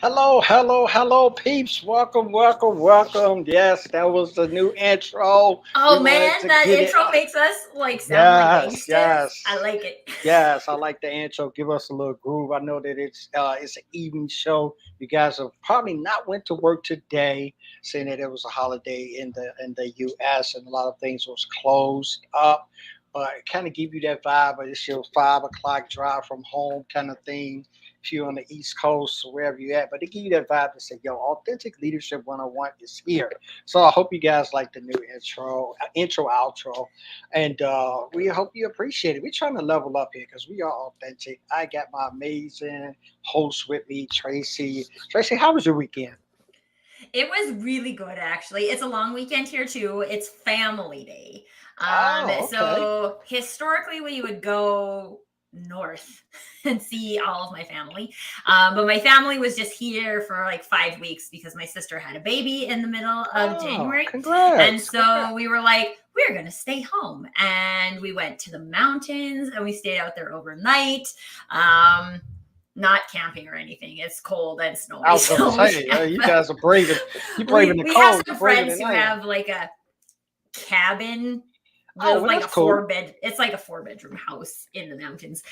Hello, hello, hello, peeps. Welcome, welcome, welcome. Yes, that was the new intro. We Oh wanted man, to that get it. intro makes us like sound like Yes, gangsters. I yes, like it. yes. I like the intro. Give us a little groove. I know that it's an evening show. You guys have probably not went to work today, saying that it was a holiday in the U.S. and a lot of things was closed up. But it kind of give you that vibe of it's your 5 o'clock drive from home kind of thing. If you're on the East Coast or wherever you're at, but it give you that vibe to say, "Yo, authentic leadership 101 is here." So I hope you guys like the new intro, outro, and we hope you appreciate it. We're trying to level up here because we are authentic. I got my amazing host with me, Tracy. Tracy, how was your weekend? It was really good actually. It's a long weekend here too. It's family day. Oh, okay. So historically we would go north and see all of my family. But my family was just here for like 5 weeks because my sister had a baby in the middle of Oh, January. And congrats, so congrats. we were like, we're going to stay home. And we went to the mountains and we stayed out there overnight. Um, Not camping or anything. It's cold and I snowy. was gonna So we say, you have guys are braving. You braving we the we have cold. some You're braving the friends who night. have like a cabin Oh, with well, like that's a cool. it's like a 4 bedroom house in the mountains.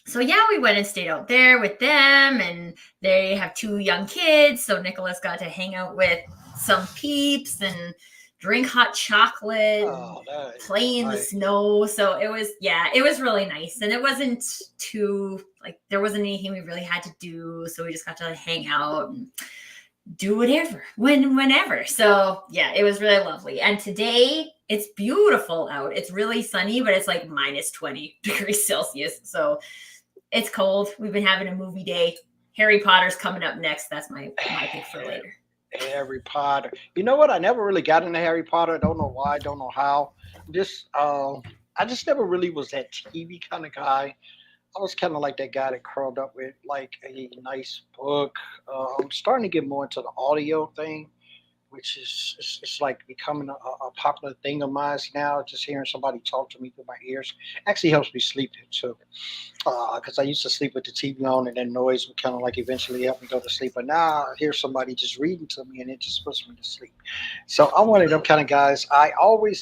So yeah, we went and stayed out there with them, and they have 2 young kids. So Nicholas got to hang out with some peeps and drink hot chocolate and Oh, that is play in the nice. snow. So it was really nice. And it wasn't too like there wasn't anything we really had to do. So we just got to like, hang out and do whatever whenever. So yeah, it was really lovely. And today it's beautiful out. It's really sunny, but it's like minus 20 degrees Celsius. So it's cold. We've been having a movie day. Harry Potter's coming up next. That's my pick for later. Harry Potter. You know what? I never really got into Harry Potter. I don't know why. I don't know how. Just I just never really was that TV kind of guy. I was kind of like that guy that curled up with like a nice book. I'm starting to get more into the audio thing, which is it's like becoming a popular thing of mine now. Just hearing somebody talk to me through my ears actually helps me sleep too. Because I used to sleep with the TV on, and then noise would kind of like eventually help me go to sleep. But now I hear somebody just reading to me, and it just puts me to sleep. So I'm one of them kind of guys.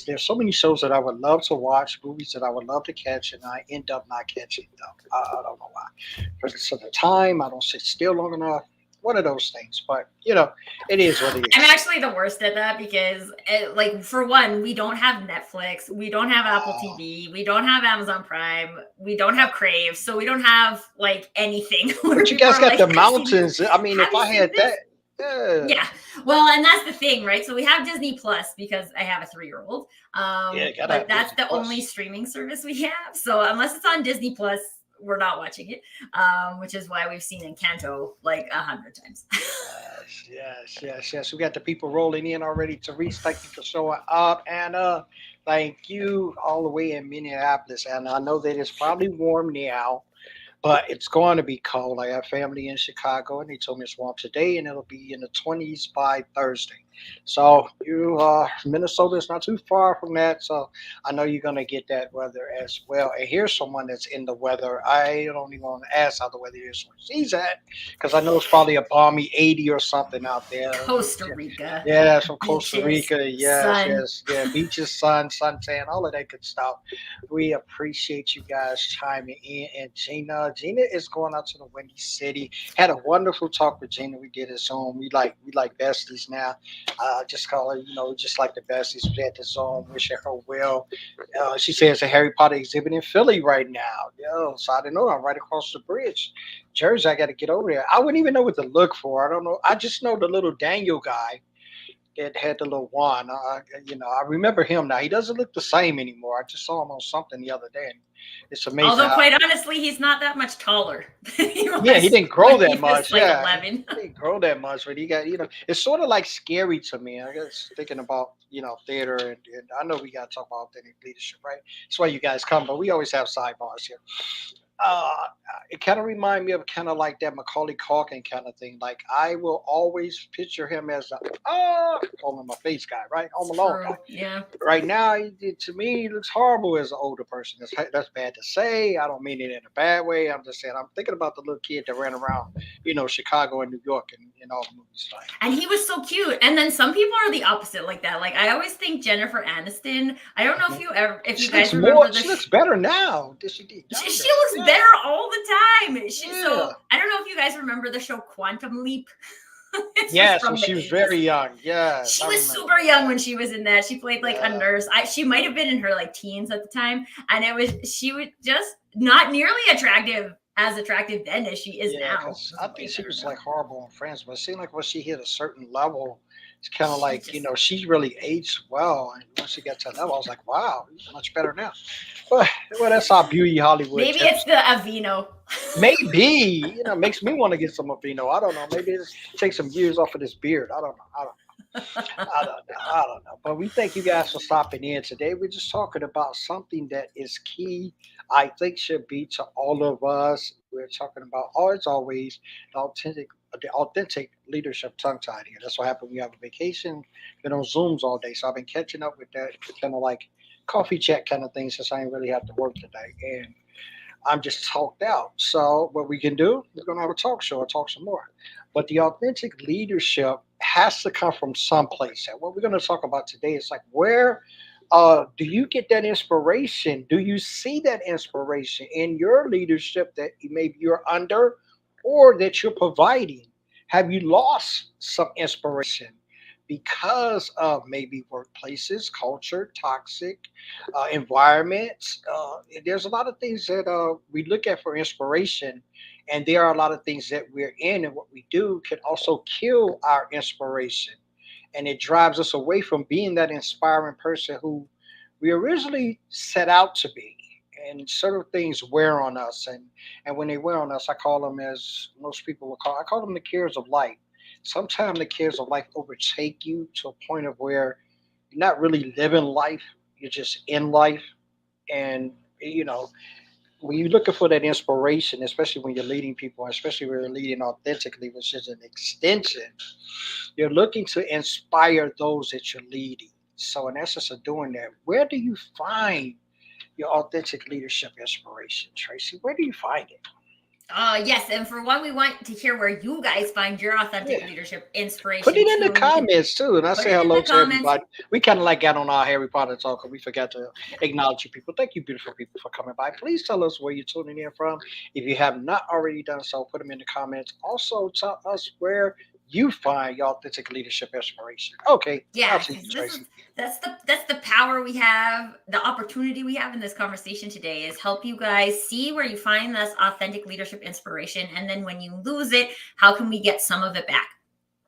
There's so many shows that I would love to watch, movies that I would love to catch, and I end up not catching them. I don't know why. Because of the time, I don't sit still long enough. One of those things, but it is what it I'm is. actually the worst at that because, like, for one, we don't have Netflix, we don't have Apple Uh, TV, we don't have Amazon Prime, we don't have Crave, so we don't have like anything where but you people guys are got like, the "Have you seen this? mountains. I mean, Have if you I seen had this?" that, yeah, Yeah. Well, and that's the thing, right? So we have Disney Plus because I have a 3-year-old. yeah, gotta But have that's Disney the only Plus. streaming service we have. So unless it's on Disney Plus, we're not watching it. Which is why we've seen Encanto like 100 times. Yes, yes, yes, yes. We got the people rolling in already. Therese, thank you for showing up. Anna, thank you all the way in Minneapolis. And I know that it's probably warm now, but it's going to be cold. I have family in Chicago, and they told me it's warm today, and it'll be in the 20s by Thursday. So Minnesota is not too far from that. So I know you're going to get that weather as well. And here's someone that's in the weather. I don't even want to ask how the weather is where she's at, because I know it's probably a balmy 80 or something out there. Costa Rica, Yeah, from Costa beaches, Rica. Yes, sun. yes, yeah. Beaches, sun, suntan, all of that good stuff. We appreciate you guys chiming in. And Gina is going out to the Windy City. Had a wonderful talk with Gina. We did a Zoom. We like besties now. Just call her, just like the besties. We had the Zoom, wishing her well. She says a Harry Potter exhibit in Philly right now. Yo, so I don't know. I'm right across the bridge. Jersey, I got to get over there. I wouldn't even know what to look for. I don't know. I just know the little Daniel guy that had the little wand. I remember him now. He doesn't look the same anymore. I just saw him on something the other day. And it's amazing Although how. quite honestly, he's not that much taller than he Yeah, he was didn't grow when that he was much. like Yeah, 11. he didn't grow that much, but he got. It's sort of like scary to me. I guess thinking about theater, and I know we got to talk about authentic leadership, right? That's why you guys come, but we always have sidebars here. uh, it kind of remind me of kind of like that Macaulay Culkin kind of thing. Like I will always picture him as a all in my face guy, right? Home Alone guy. True. Yeah. Right now, to me, he looks horrible as an older person. That's bad to say. I don't mean it in a bad way. I'm just saying I'm thinking about the little kid that ran around, Chicago and New York and in all the movies. Like, And he was so cute. And then some people are the opposite like that. Like I always think Jennifer Aniston. I don't know mhm. if you She looks guys remember she looks better now than she did she younger. looks Yeah, better all the time. yeah. So I don't know if you guys remember the show Quantum Leap. This was Yes, when from the she was 80s. very young. Yes, She I was remember super that. young when she was in that. She played like a Yeah. nurse. She might have been in her like teens at the time, and she was just not nearly as attractive then as she is Yeah, now. because She's I way think she better was now. like horrible on Friends, but it seemed like when she hit a certain level, it's kind of She like just she really aged well. And once she got to that level, I was like, wow, she's much better now. But well, that's our beauty Hollywood maybe it's tips. the Aveeno. Maybe makes me want to get some Aveeno. I don't know. Maybe it's take some years off of this beard. I don't know. I don't know. I don't know. But we thank you guys for stopping in today. We're just talking about something that is key, I think, should be to all of us. We're talking about, as always, the authentic leadership tongue tied here. That's what happened when you have a vacation. Been on Zooms all day. So I've been catching up with that kind of like coffee chat kind of thing since I ain't really have to work today. And I'm just talked out. So what we can do, we're gonna have a talk show and talk some more. But the authentic leadership has to come from someplace. And what we're gonna talk about today is like where do you get that inspiration? Do you see that inspiration in your leadership that maybe you're under or that you're providing? Have you lost some inspiration because of maybe workplaces, culture, toxic environments? There's a lot of things that we look at for inspiration, and there are a lot of things that we're in and what we do can also kill our inspiration, and it drives us away from being that inspiring person who we originally set out to be. And certain things wear on us, and when they wear on us, I call them, as most people will call, I call them the cares of life. Sometimes the cares of life overtake you to a point of where you're not really living life, you're just in life. And when you're looking for that inspiration, especially when you're leading people, especially when you're leading authentically, which is an extension, you're looking to inspire those that you're leading. So, in essence of doing that, where do you find your authentic leadership inspiration, Tracy? Where do you find it? Yes, and for one, we want to hear where you guys find your authentic Yeah. leadership Put inspiration it in the too. You can comments too, and I put say it in hello the to comments. everybody. We kind of like got on our Harry Potter talk, and we forgot to acknowledge you people. Thank you, beautiful people, for coming by. Please tell us where you're tuning in from. If you have not already done so, put them in the comments. Also, tell us where you find your authentic leadership inspiration. Okay, Yeah, I'll see you, because Tracy. that's the power we have, the opportunity we have in this conversation today is help you guys see where you find this authentic leadership inspiration, and then when you lose it, how can we get some of it back?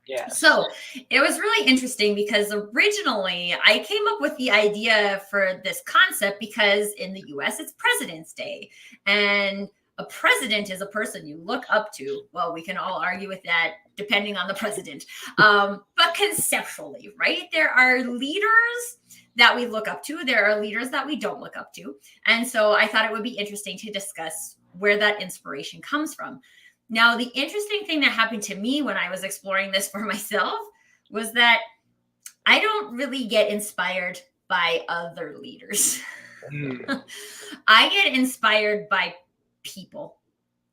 Yes. So it was really interesting because originally I came up with the idea for this concept because in the US it's President's Day. And a president is a person you look up to. Well, we can all argue with that depending on the president. But conceptually, right? There are leaders that we look up to, there are leaders that we don't look up to. And so I thought it would be interesting to discuss where that inspiration comes from. Now, the interesting thing that happened to me when I was exploring this for myself was that I don't really get inspired by other leaders. Mm, I get inspired by people.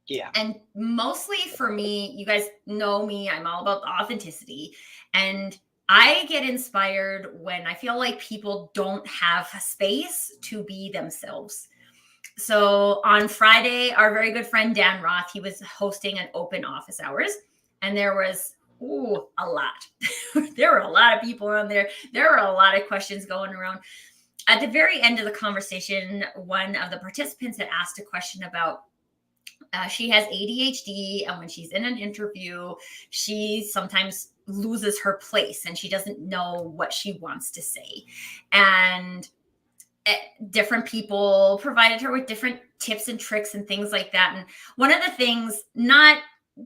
yeah. And mostly for me, you guys know me, I'm all about authenticity. And I get inspired when I feel like people don't have space to be themselves. So on Friday, our very good friend Dan Roth, he was hosting an open office hours, and there was a lot. There were a lot of people on there. There were a lot of questions going around. At the very end of the conversation, one of the participants had asked a question about she has ADHD, and when she's in an interview, she sometimes loses her place and she doesn't know what she wants to say. And different people provided her with different tips and tricks and things like that. And one of the things, not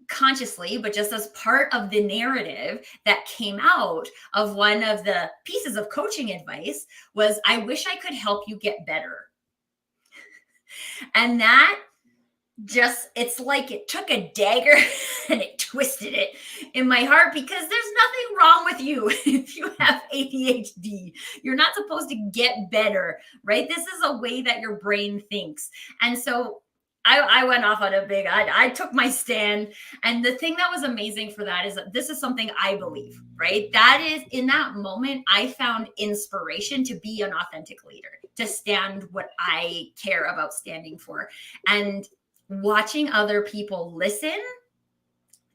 consciously, but just as part of the narrative that came out of one of the pieces of coaching advice was, I wish I could help you get better. And that just, it's like it took a dagger and it twisted it in my heart, because there's nothing wrong with you if you have ADHD. You're not supposed to get better, right? This is a way that your brain thinks. And so I went off on a big, I took my stand. And the thing that was amazing for that is that this is something I believe, right? That is, in that moment, I found inspiration to be an authentic leader, to stand what I care about standing for. And watching other people listen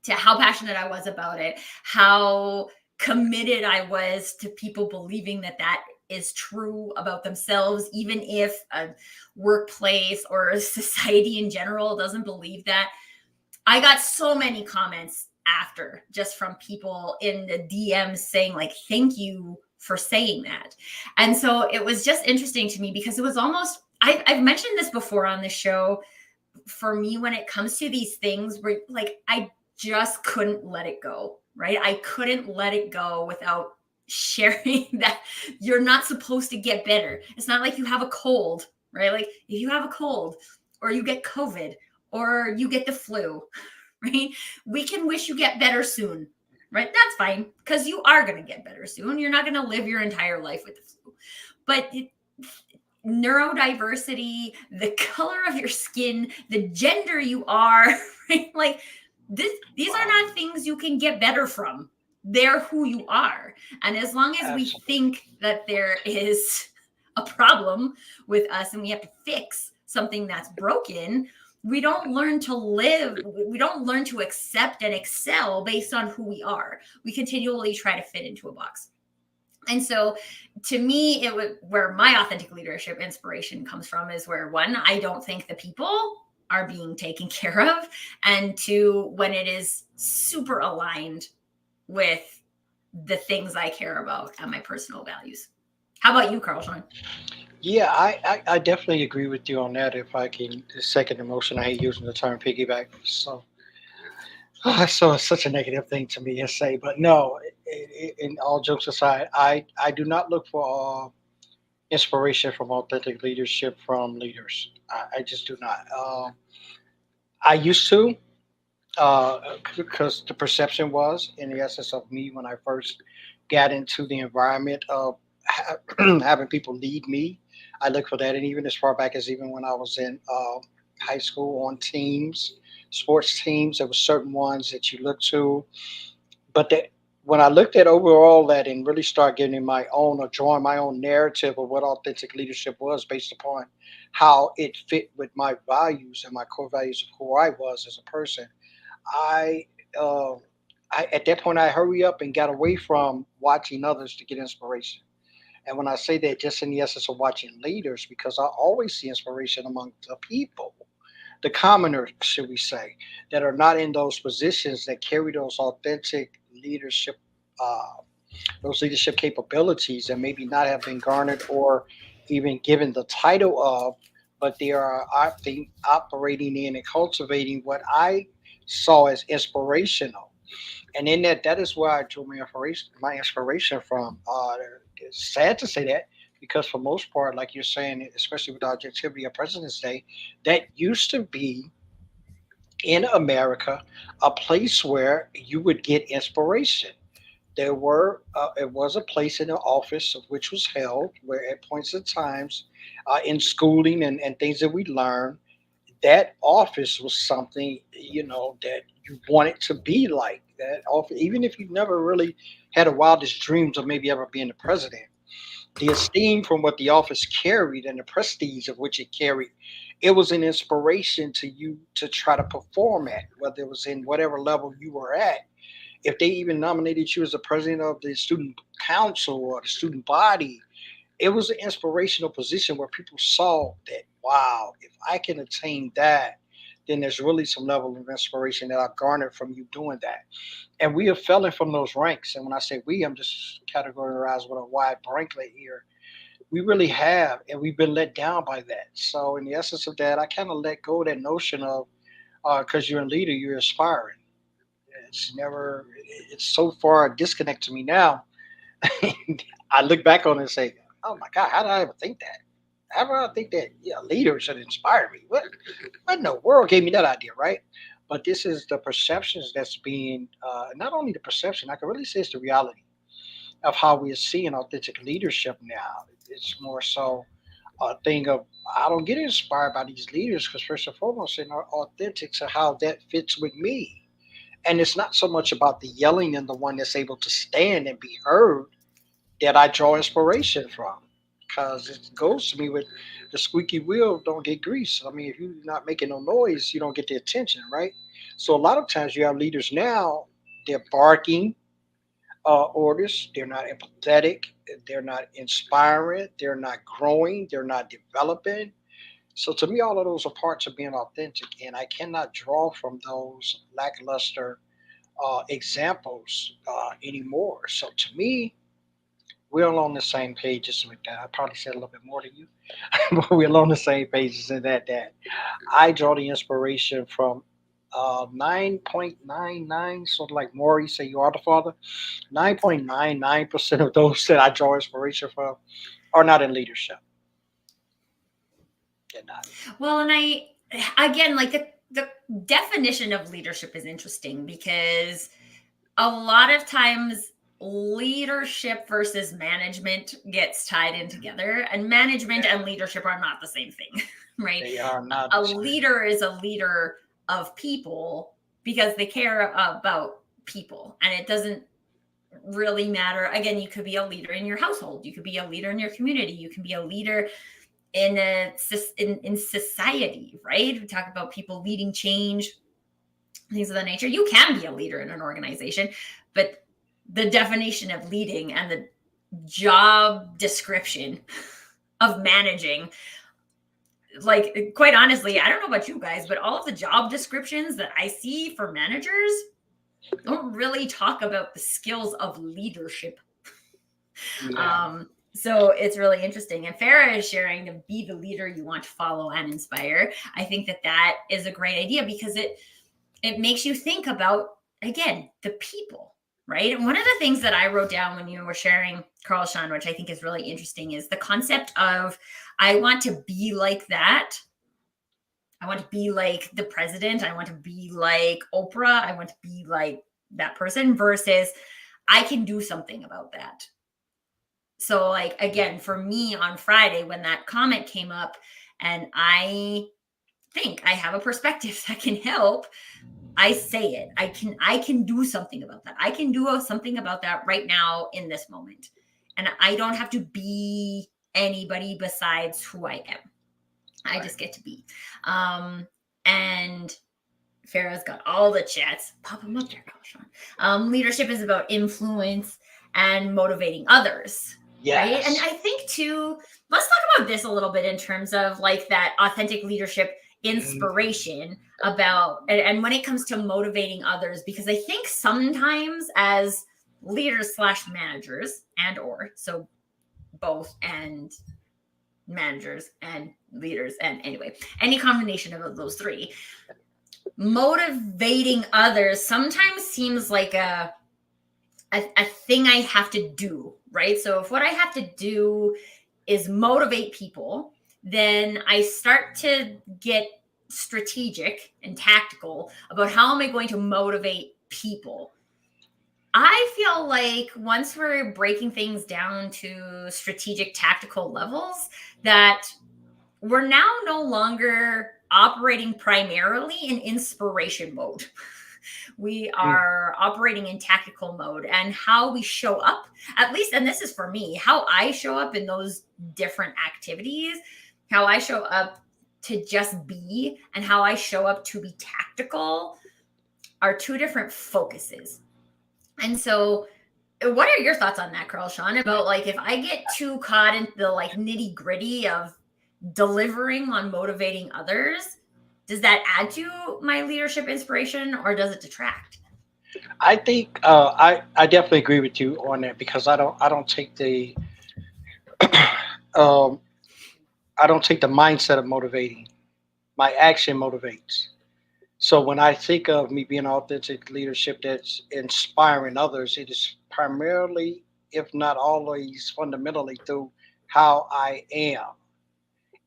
to how passionate I was about it, how committed I was to people believing that that is true about themselves, even if a workplace or a society in general doesn't believe that. I got so many comments after, just from people in the DMs saying, like, thank you for saying that. And so it was just interesting to me, because it was almost, I've mentioned this before on the show. For me, when it comes to these things where, like, I just couldn't let it go, right? I couldn't let it go without sharing that you're not supposed to get better. It's not like you have a cold, right? Like, if you have a cold, or you get COVID, or you get the flu, right? We can wish you get better soon, right? That's fine, because you are going to get better soon. You're not going to live your entire life with the flu. But neurodiversity, the color of your skin, the gender you are, right? Like, these are Wow. not things you can get better from. They're who you are. And as long as we Absolutely. think that there is a problem with us and we have to fix something that's broken, we don't learn to live, we don't learn to accept and excel based on who we are. We continually try to fit into a box. And so, to me, it was where my authentic leadership inspiration comes from, is where, one, I don't think the people are being taken care of, and two, when it is super aligned with the things I care about and my personal values. How about you, Carl Sean? Yeah, I definitely agree with you on that. If I can second emotion, I hate using the term piggyback. So, so it's such a negative thing to me to say. But no, in all jokes aside, I do not look for inspiration from authentic leadership from leaders. I just do not. I used to, because the perception was, in the essence of me, when I first got into the environment of having people lead me, I look for that. And even as far back as even when I was in high school on teams, sports teams, there were certain ones that you look to. But that, when I looked at overall that and really start getting my own or drawing my own narrative of what authentic leadership was based upon how it fit with my values and my core values of who I was as a person, I uh, at that point I hurry up and got away from watching others to get inspiration. And when I say that, just in the essence of watching leaders, because I always see inspiration among the people, the commoners, should we say, that are not in those positions that carry those authentic leadership, uh, those leadership capabilities, and maybe not have been garnered or even given the title of, but they are, I think, operating in and cultivating what I saw as inspirational. And in that, that is where I drew my inspiration from. It's sad to say that, because for most part, like you're saying, especially with the objectivity of President's Day, that used to be in America a place where you would get inspiration. It was a place in the office of which was held where at points of times in schooling and things that we learned, that office was something, that you wanted to be like that office, even if you never really had a wildest dreams of maybe ever being the president. The esteem from what the office carried and the prestige of which it carried, it was an inspiration to you to try to perform at, whether it was in whatever level you were at. If they even nominated you as the president of the student council or the student body, it was an inspirational position where people saw that, wow, if I can attain that, then there's really some level of inspiration that I've garnered from you doing that. And we have fallen from those ranks. And when I say we, I'm just categorized with a wide blanket here. We really have, and we've been let down by that. So in the essence of that, I kind of let go of that notion of because you're a leader, you're aspiring. It's never, it's so far a disconnect to me now. I look back on it and say, oh my God, how did I ever think that? However, I think that leaders should inspire me. What in the world gave me that idea, right? But this is the perceptions that's being, not only the perception, I can really say it's the reality of how we're seeing authentic leadership now. It's more so a thing of, I don't get inspired by these leaders because, first and foremost, they're not authentic to how that fits with me. And it's not so much about the yelling and the one that's able to stand and be heard that I draw inspiration from. Because it goes to me with the squeaky wheel don't get grease. I mean, if you're not making no noise, you don't get the attention, right? So a lot of times you have leaders now, they're barking orders, they're not empathetic, they're not inspiring, they're not growing, they're not developing. So to me, all of those are parts of being authentic, and I cannot draw from those lackluster examples anymore. So to me, we're all on the same pages with that. I probably said a little bit more than you, but we're all on the same pages in that I draw the inspiration from 9.99, sort of like Maury say you are the father. 9.99% of those that I draw inspiration from are not in leadership. They're not. Well, and I again like the definition of leadership is interesting because a lot of times leadership versus management gets tied in together, and management Yeah, and leadership are not the same thing. Right? they are not A the same. leader is a leader of people because they care about people, and it doesn't really matter. Again, you could be a leader in your household, you could be a leader in your community, you can be a leader in society, right? We talk about people leading change, things of that nature. You can be a leader in an organization, but the definition of leading and the job description of managing, like, quite honestly, I don't know about you guys, but all of the job descriptions that I see for managers don't really talk about the skills of leadership. Yeah. So it's really interesting. And Farah is sharing to be the leader you want to follow and inspire. I think that that is a great idea because it makes you think about, again, the people, right? And one of the things that I wrote down when you were sharing, Carl Shawn, which I think is really interesting, is the concept of, I want to be like that. I want to be like the president. I want to be like Oprah. I want to be like that person versus I can do something about that. So, like, again, for me on Friday, when that comment came up, and I think I have a perspective that can help, I say it. I can do something about that. I can do something about that right now in this moment. And I don't have to be anybody besides who I am. I Right. just get to be. And Farah's got all the chats. Pop them up there, Sean. Leadership is about influence and motivating others, right? And Yes. I think too, let's talk about this a little bit in terms of like that authentic leadership Mhm. inspiration about, and when it comes to motivating others, because I think sometimes as leaders slash managers and or so both and managers and leaders and anyway any combination of those three, motivating others sometimes seems like a thing I have to do, right? So if what I have to do is motivate people, then I start to get strategic and tactical about how am I going to motivate people. I feel like once we're breaking things down to strategic tactical levels, that we're now no longer operating primarily in inspiration mode. We Mm. are operating in tactical mode, and how we show up, at least, and this is for me, how I show up in those different activities, how I show up to just be, and how I show up to be tactical are two different focuses. And so, what are your thoughts on that, Carl Shawn? About like if I get too caught in the like nitty gritty of delivering on motivating others, does that add to my leadership inspiration or does it detract? I think I definitely agree with you on that because I don't take the um, I don't take the mindset of motivating. My action motivates. So when I think of me being authentic leadership that's inspiring others, it is primarily, if not always, fundamentally through how I am.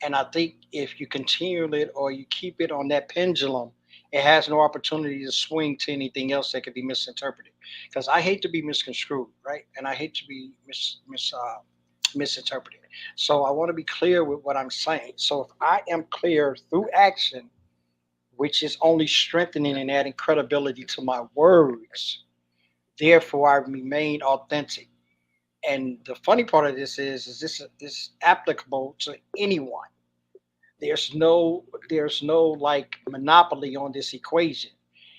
And I think if you continue it or you keep it on that pendulum, it has no opportunity to swing to anything else that could be misinterpreted. Because I hate to be misconstrued, right? And I hate to be misinterpreted. So I want to be clear with what I'm saying. So if I am clear through action, which is only strengthening and adding credibility to my words, therefore I remain authentic. And the funny part of this is this is applicable to anyone. There's no like monopoly on this equation.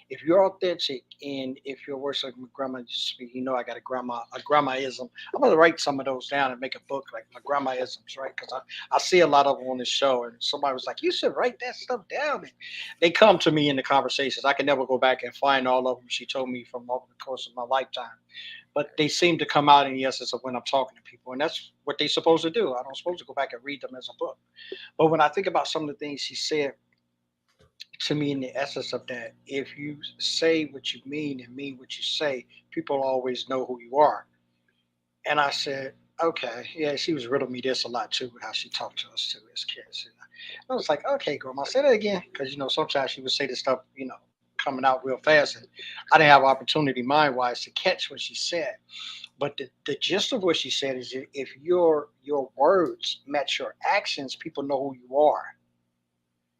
If you're authentic and if your words like my grandma used to speak, I got a grandmaism. I'm gonna write some of those down and make a book like my grandmaisms, right? Because I see a lot of them on this show, and somebody was like, "You should write that stuff down." And they come to me in the conversations. I can never go back and find all of them she told me from over the course of my lifetime, but they seem to come out in the essence of when I'm talking to people, and that's what they're supposed to do. I don't supposed to go back and read them as a book. But when I think about some of the things she said to me in the essence of that, if you say what you mean and mean what you say, people always know who you are. And I said, okay, yeah, she was riddling me this a lot too, how she talked to us too as kids. And I was like, okay, grandma, say that again. Because, sometimes she would say this stuff, coming out real fast. And I didn't have opportunity mind wise to catch what she said. But the gist of what she said is if your words match your actions, people know who you are.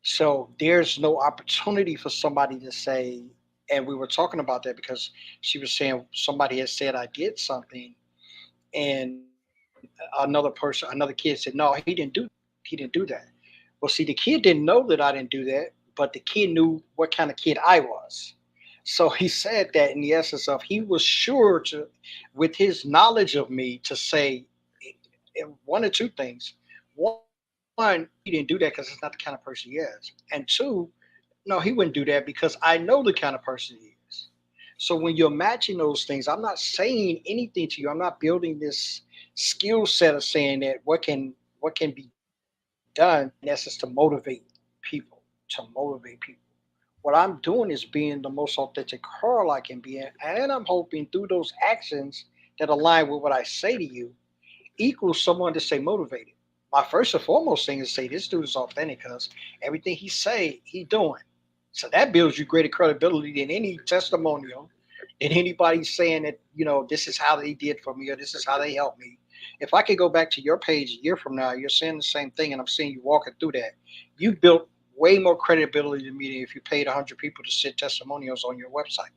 So there's no opportunity for somebody to say, and we were talking about that because she was saying somebody had said I did something, and another kid said, no, he didn't do that. Well, see, the kid didn't know that I didn't do that, but the kid knew what kind of kid I was. So he said that in the essence of he was sure to, with his knowledge of me, to say one or two things. One, he didn't do that because it's not the kind of person he is. And two, no, he wouldn't do that because I know the kind of person he is. So when you're matching those things, I'm not saying anything to you. I'm not building this skill set of saying that what can be done in essence to motivate people, to motivate people. What I'm doing is being the most authentic Carl I can be, and I'm hoping through those actions that align with what I say to you equals someone to stay motivated. My first and foremost thing is to say this dude is authentic because everything he say he doing. So that builds you greater credibility than any testimonial, than anybody saying that this is how they did for me or this is how they helped me. If I could go back to your page a year from now, you're saying the same thing, and I'm seeing you walking through that. You built way more credibility than me than if you paid 100 people to sit testimonials on your website.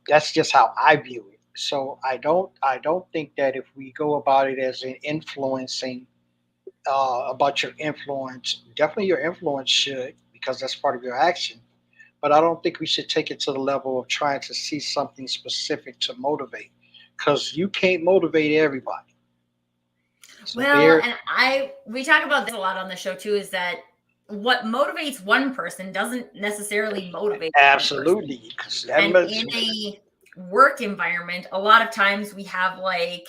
That's just how I view it. So I don't think that if we go about it as an influencing about your influence, definitely your influence should, because that's part of your action. But I don't think we should take it to the level of trying to see something specific to motivate, because you can't motivate everybody. So Well, there, and we talk about this a lot on the show too, is that what motivates one person doesn't necessarily motivate another person. absolutely, because that And much, in a work environment, a lot of times we have like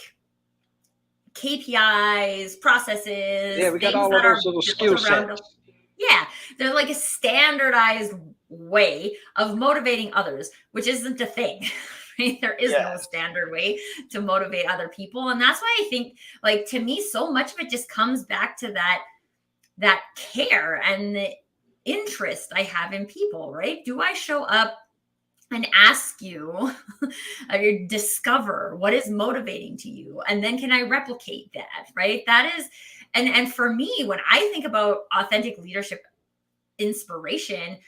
KPIs, yeah, processes, we got things all of that are those little built skill around. sets. Yeah, there's like a standardized way of motivating others, which isn't a thing. Right? There is no Yes. standard way to motivate other people. And that's why I think, like, to me, so much of it just comes back to that care and the interest I have in people, right? Do I show up and ask you or discover what is motivating to you, and then can I replicate that, right? That is, and for me, when I think about authentic leadership inspiration,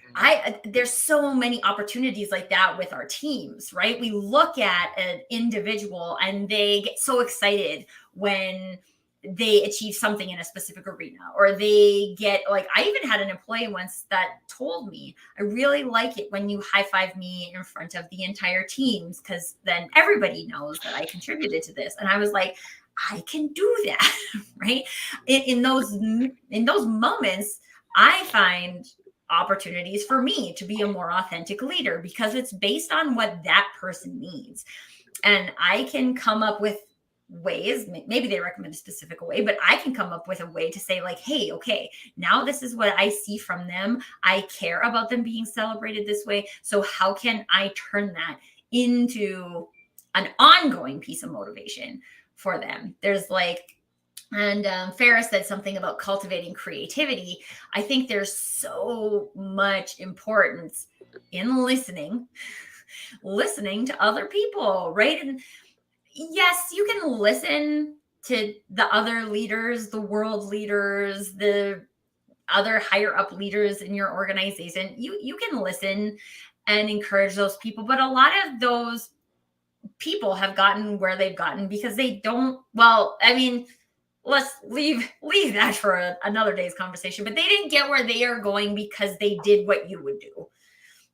Mhm. I there's so many opportunities like that with our teams, right? We look at an individual and they get so excited when they achieve something in a specific arena, or they get, like, I even had an employee once that told me, I really like it when you high five me in front of the entire teams because then everybody knows that I contributed to this. And I was like, I can do that. Right? In those moments, I find opportunities for me to be a more authentic leader because it's based on what that person needs. And I can come up with ways, maybe they recommend a specific way, but I can come up with a way to say, like, hey, okay, now this is what I see from them. I care about them being celebrated this way. So how can I turn that into an ongoing piece of motivation for them? There's like And Farah said something about cultivating creativity. I think there's so much importance in listening to other people, right? And yes, you can listen to the other leaders, the world leaders, the other higher up leaders in your organization. You can listen and encourage those people, but a lot of those people have gotten where they've gotten because they don't, well, I mean, let's leave that for another day's conversation, but they didn't get where they are going because they did what you would do.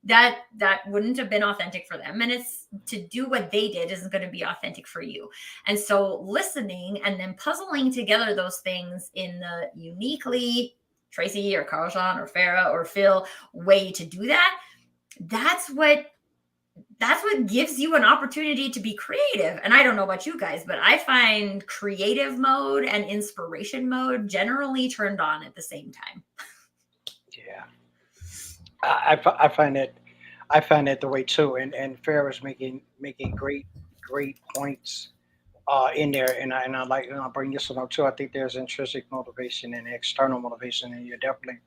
That wouldn't have been authentic for them, and it's to do what they did isn't going to be authentic for you. And so listening and then puzzling together those things in the uniquely Tracy or Carl, Shawn or Farah or Phil way to do that, that's what gives you an opportunity to be creative. And I don't know about you guys, but I find creative mode and inspiration mode generally turned on at the same time. Yeah, I find it. I find that the way too, and Farrah was making great points in there, and I like, and I'll bring this one up too. I think there's intrinsic motivation and external motivation, and you're definitely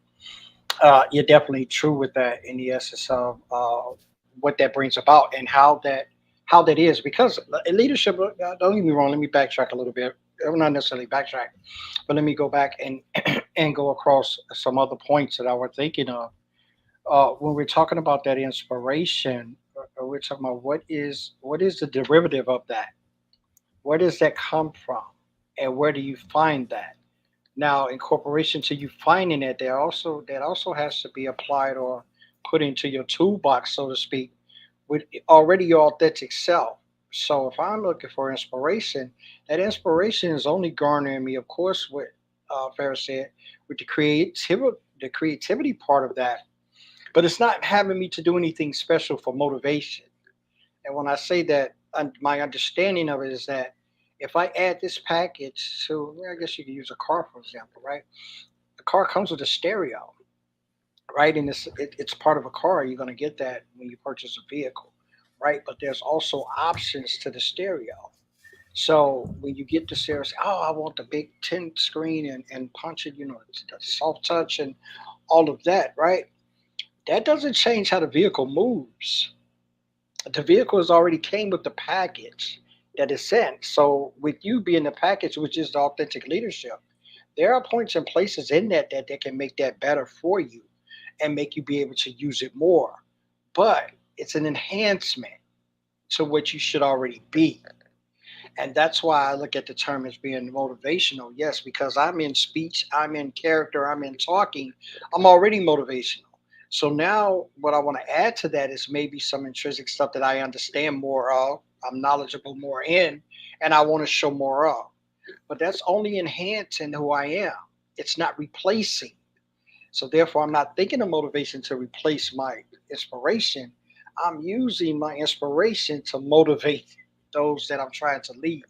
true with that in the essence of what that brings about and how that is, because leadership. Don't get me wrong. Let me backtrack a little bit. Not necessarily backtrack, but let me go back and and go across some other points that I was thinking of when we're talking about that inspiration. We're talking about what is the derivative of that. Where does that come from, and where do you find that? Now, in corporation, to you finding it, that also has to be applied or put into your toolbox, so to speak, with already your authentic self. So, if I'm looking for inspiration, that inspiration is only garnering me, of course, what Farrah said, with the creativity part of that. But it's not having me to do anything special for motivation. And when I say that, my understanding of it is that if I add this package to, well, I guess you could use a car for example, right? The car comes with a stereo, right? And it's part of a car. You're going to get that when you purchase a vehicle, right? But there's also options to the stereo. So when you get the stereo, say, oh, I want the big 10 screen and punch it, the soft touch and all of that, right? That doesn't change how the vehicle moves. The vehicle has already came with the package that is sent. So with you being the package, which is the authentic leadership, there are points and places in that can make that better for you and make you be able to use it more. But it's an enhancement to what you should already be. And that's why I look at the term as being motivational. Yes, because I'm in speech, I'm in character, I'm in talking, I'm already motivational. So now what I want to add to that is maybe some intrinsic stuff that I understand more of, I'm knowledgeable more in, and I want to show more of. But that's only enhancing who I am. It's not replacing. So therefore, I'm not thinking of motivation to replace my inspiration. I'm using my inspiration to motivate those that I'm trying to lead.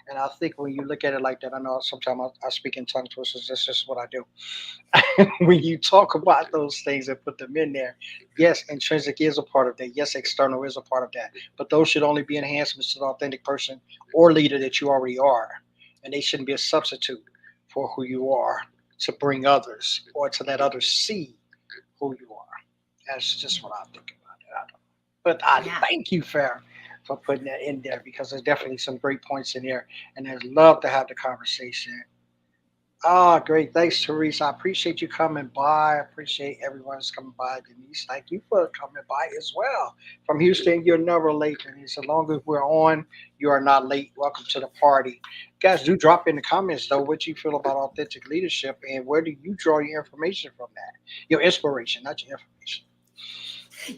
And I think when you look at it like that, I know sometimes I speak in tongue twisters. That's just what I do. When you talk about those things and put them in there, yes, intrinsic is a part of that. Yes, external is a part of that. But those should only be enhancements to the authentic person or leader that you already are. And they shouldn't be a substitute for who you are to bring others or to let others see who you are. That's just what I think about it. I don't, but I Yeah. thank you, Fair, for putting that in there because there's definitely some great points in there, and I'd love to have the conversation. Ah, great. Thanks, Teresa. I appreciate you coming by. I appreciate everyone that's coming by. Denise, thank you for coming by as well. From Houston, you're never late, Denise. As long as we're on, you are not late. Welcome to the party. Guys, do drop in the comments, though, what you feel about authentic leadership and where do you draw your information from that? Your inspiration, not your information.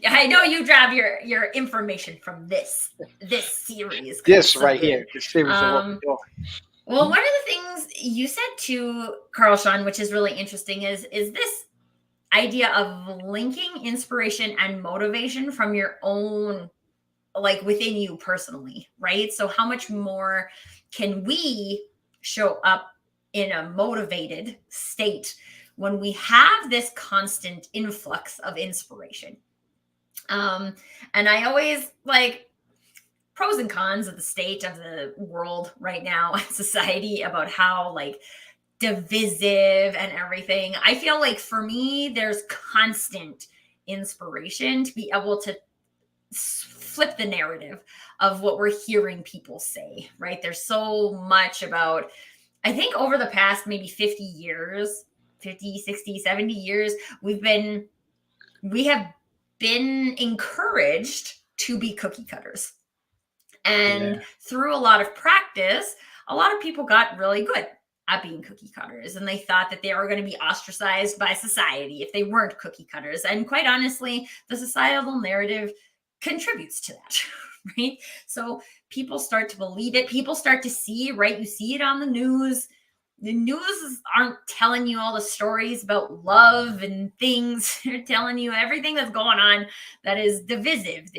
Yeah, I know you drive your information from this series because it's This so right good. here, the series of what we're Um, well, doing. one of the things you said to Carl, Shawn, which is really interesting, is this idea of linking inspiration and motivation from your own, like within you personally, right? So how much more can we show up in a motivated state when we have this constant influx of inspiration? Um, and I always like pros and cons of the state of the world right now and society about how like divisive and everything. I feel like for me, there's constant inspiration to be able to flip the narrative of what we're hearing people say, right? There's so much about, I think over the past maybe 50 years, 50, 60, 70 years, we have been encouraged to be cookie cutters. And Yeah. through a lot of practice, a lot of people got really good at being cookie cutters. And they thought that they were going to be ostracized by society if they weren't cookie cutters. And quite honestly, the societal narrative contributes to that, right? So people start to believe it. People start to see, right? You see it on the news. The news aren't telling you all the stories about love and things. They're telling you everything that's going on that is divisive.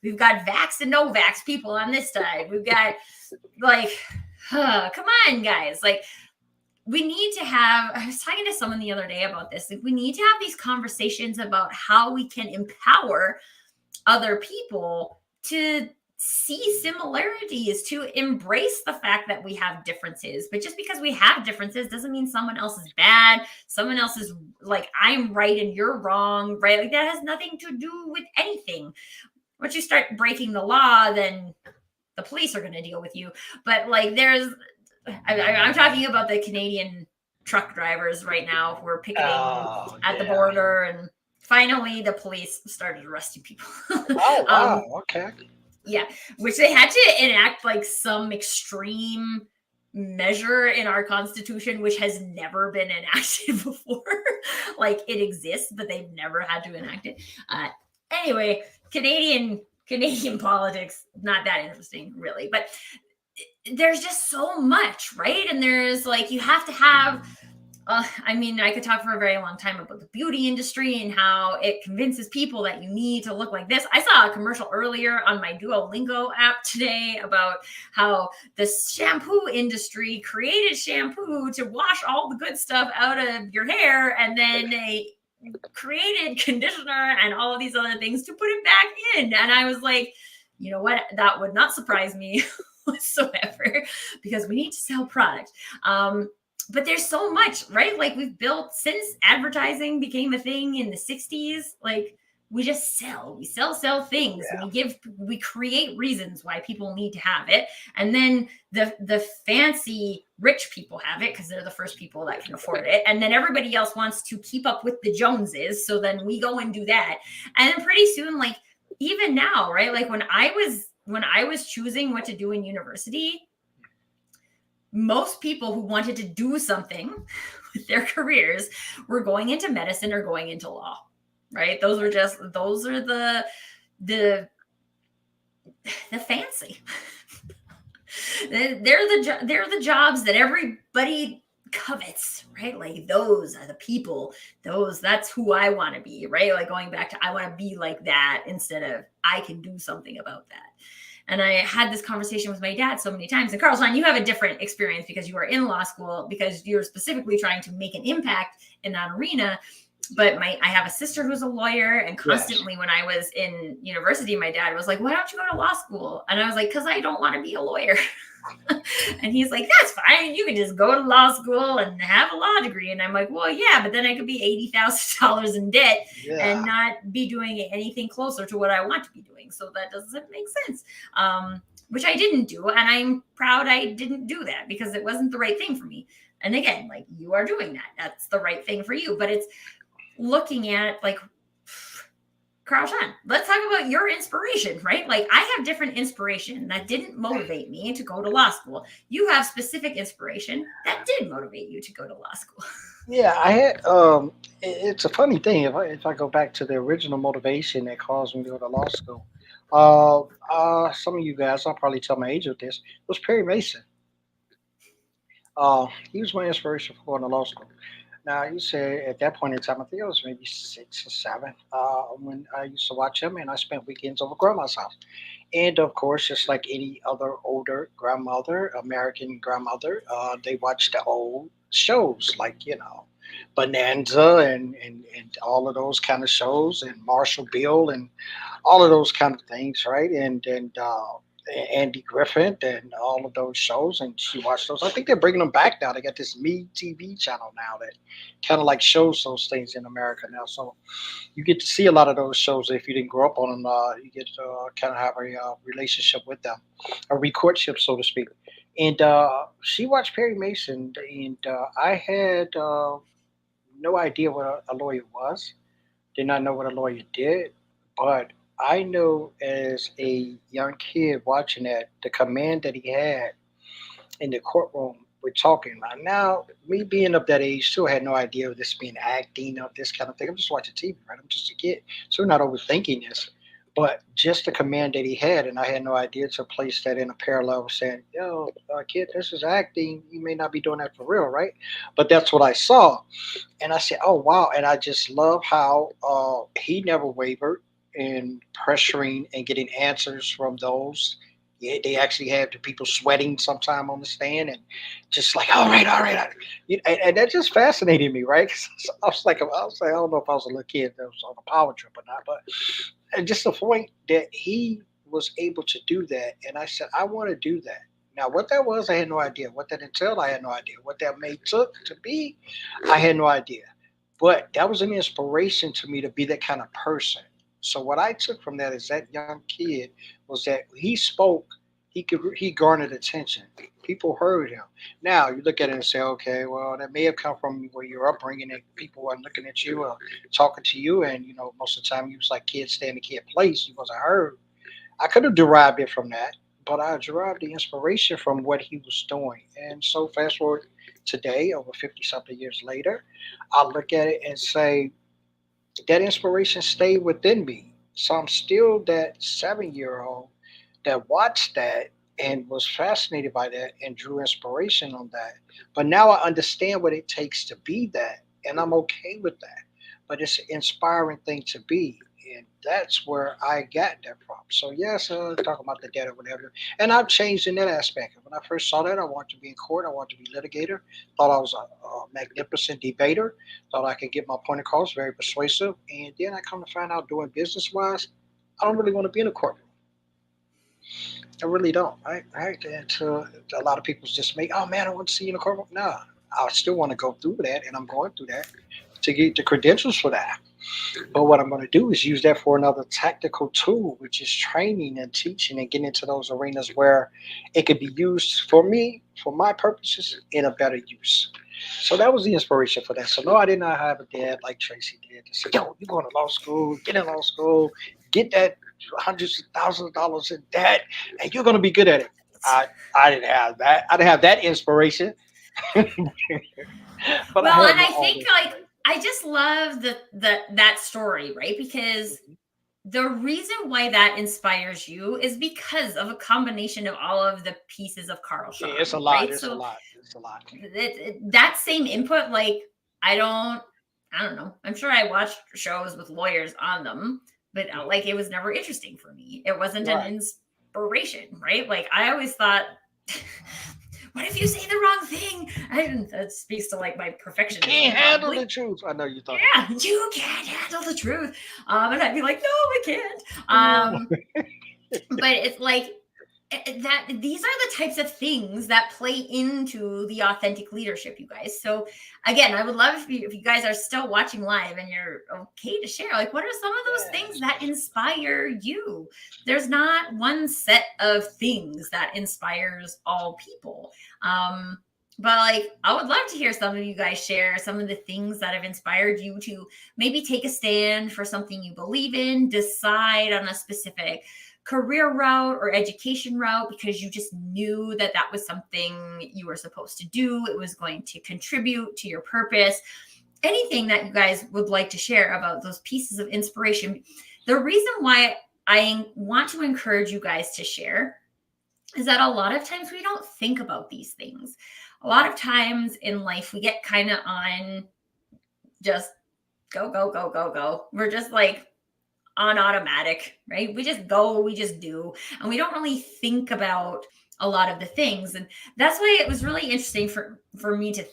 We've got vax and no vax people on this side. We've got like, come on, guys. Like, we need to have, I was talking to someone the other day about this. Like, we need to have these conversations about how we can empower other people to see similarities, to embrace the fact that we have differences. But just because we have differences doesn't mean someone else is bad. Someone else is like, I'm right and you're wrong, right? Like, that has nothing to do with anything. Once you start breaking the law, then the police are going to deal with you. But like, I'm talking about the Canadian truck drivers right now who are picketing Oh, at the yeah. border, and finally the police started arresting people. Oh, wow. Okay. Yeah, which they had to enact like some extreme measure in our constitution, which has never been enacted before. Like, it exists, but they've never had to enact it. Anyway, Canadian politics, not that interesting, really. But there's just so much, right? And there's like, you have to have I mean, I could talk for a very long time about the beauty industry and how it convinces people that you need to look like this. I saw a commercial earlier on my Duolingo app today about how the shampoo industry created shampoo to wash all the good stuff out of your hair, and then they created conditioner and all of these other things to put it back in. And I was like, you know what? That would not surprise me whatsoever, because we need to sell product. But there's so much, right? Like, we've built, since advertising became a thing in the 60s, like, we just we sell things. Yeah. We create reasons why people need to have it. And then the fancy rich people have it because they're the first people that can afford it. And then everybody else wants to keep up with the Joneses. So then we go and do that. And then pretty soon, like, even now, right? Like, when I was choosing what to do in university, most people who wanted to do something with their careers were going into medicine or going into law, right? Those are the fancy. They're the jobs that everybody covets, right? Like, those are the people. That's who I want to be, right? Like, going back to, I want to be like that instead of I can do something about that. And I had this conversation with my dad so many times. And Carl, Shawn, you have a different experience because you are in law school, because you're specifically trying to make an impact in that arena. But I have a sister who's a lawyer, and constantly when I was in university, my dad was like, why don't you go to law school? And I was like, because I don't want to be a lawyer. And he's like, that's fine. You can just go to law school and have a law degree. And I'm like, well, yeah, but then I could be $80,000 in debt and not be doing anything closer to what I want to be doing. So that doesn't make sense. Which I didn't do. And I'm proud I didn't do that, because it wasn't the right thing for me. And again, like, you are doing that. That's the right thing for you. But it's looking at, like, Carl, Shawn, let's talk about your inspiration, right? Like, I have different inspiration that didn't motivate me to go to law school. You have specific inspiration that did motivate you to go to law school. Yeah, I had. It's a funny thing. If I go back to the original motivation that caused me to go to law school, some of you guys, I'll probably tell my age with this, was Perry Mason. He was my inspiration for going to law school. Now, you say at that point in time, I think I was maybe 6 or 7 when I used to watch him, and I spent weekends over grandma's house. And of course, just like any other older grandmother, American grandmother, they watch the old shows like, Bonanza and all of those kind of shows, and Marshall Bill and all of those kind of things, right? And Andy Griffith and all of those shows, and she watched those. I think they're bringing them back now. They got this Me TV channel now that kind of like shows those things in America now. So you get to see a lot of those shows. If you didn't grow up on them, you get to kind of have a relationship with them, a courtship, so to speak. And she watched Perry Mason, and I had no idea what a lawyer was. Did not know what a lawyer did, but I know as a young kid watching that, the command that he had in the courtroom, we're talking about now. Me being of that age, still had no idea of this being acting of this kind of thing. I'm just watching TV, right? I'm just a kid, so we're not overthinking this. But just the command that he had, and I had no idea to place that in a parallel, saying, "Yo, kid, this is acting. You may not be doing that for real, right?" But that's what I saw, and I said, "Oh wow!" And I just love how he never wavered in pressuring and getting answers from those. Yeah, they actually have the people sweating sometime on the stand and just like, all right. And that just fascinated me, right? 'Cause I don't know if I was a little kid that was on a power trip or not, but just the point that he was able to do that. And I said, I want to do that. Now, what that was, I had no idea. What that entailed, I had no idea. What that may took to be, I had no idea. But that was an inspiration to me to be that kind of person. So what I took from that is that young kid was that he spoke, he garnered attention. People heard him. Now you look at it and say, okay, well that may have come from where your upbringing and people were looking at you or talking to you, and most of the time you was like kids stay in the kid place. You wasn't heard. I could have derived it from that, but I derived the inspiration from what he was doing. And so fast forward today, over 50 something years later, I look at it and say that inspiration stayed within me. So I'm still that 7 year old that watched that and was fascinated by that and drew inspiration on that. But now I understand what it takes to be that, and I'm okay with that. But it's an inspiring thing to be. And that's where I got that from. So yes, talking about the debt or whatever, and I've changed in that aspect. When I first saw that, I wanted to be in court. I wanted to be litigator. Thought I was a magnificent debater. Thought I could get my point across, very persuasive. And then I come to find out, doing business wise, I don't really want to be in a courtroom. I really don't. And to a lot of people's dismay, oh man, I want to see you in a courtroom. Nah, I still want to go through that, and I'm going through that to get the credentials for that. But what I'm going to do is use that for another tactical tool, which is training and teaching and getting into those arenas where it could be used for me, for my purposes, in a better use. So that was the inspiration for that. So no, I did not have a dad like Tracy did to say, "Yo, you're going to law school, get in law school, get that hundreds of thousands of dollars in debt, and you're going to be good at it." I I didn't have that. I didn't have that inspiration, but I Well, had and my I own think like inspiration. I just love that story, right? Because Mhm. the reason why that inspires you is because of a combination of all of the pieces of Carl Yeah, it's a Shawn, lot. right? It's a So lot. It's a lot. that same input, like I don't, I don't know. I'm sure I watched shows with lawyers on them, but like Mhm. it was never interesting for me. It wasn't an Right. inspiration, right? Like I always thought, what if you say the wrong thing? That speaks to like my You can't perfectionism, handle probably. the truth. I know you thought of Yeah, you can't handle the truth. And I'd be like, no, I can't. that. But it's like that these are the types of things that play into the authentic leadership, you guys. So again, I would love if you guys are still watching live and you're okay to share, like, what are some of those things Yes. that inspire you? There's not one set of things that inspires all people. um but like I would love to hear some of you guys share some of the things that have inspired you to maybe take a stand for something you believe in, decide on a specific career route or education route because you just knew that that was something you were supposed to do. It was going to contribute to your purpose. Anything that you guys would like to share about those pieces of inspiration. The reason why I want to encourage you guys to share is that a lot of times we don't think about these things. A lot of times in life, we get kind of on just go, go, go, go, go. We're just like on automatic, right? We just go, we just do, and we don't really think about a lot of the things. And that's why it was really interesting for me to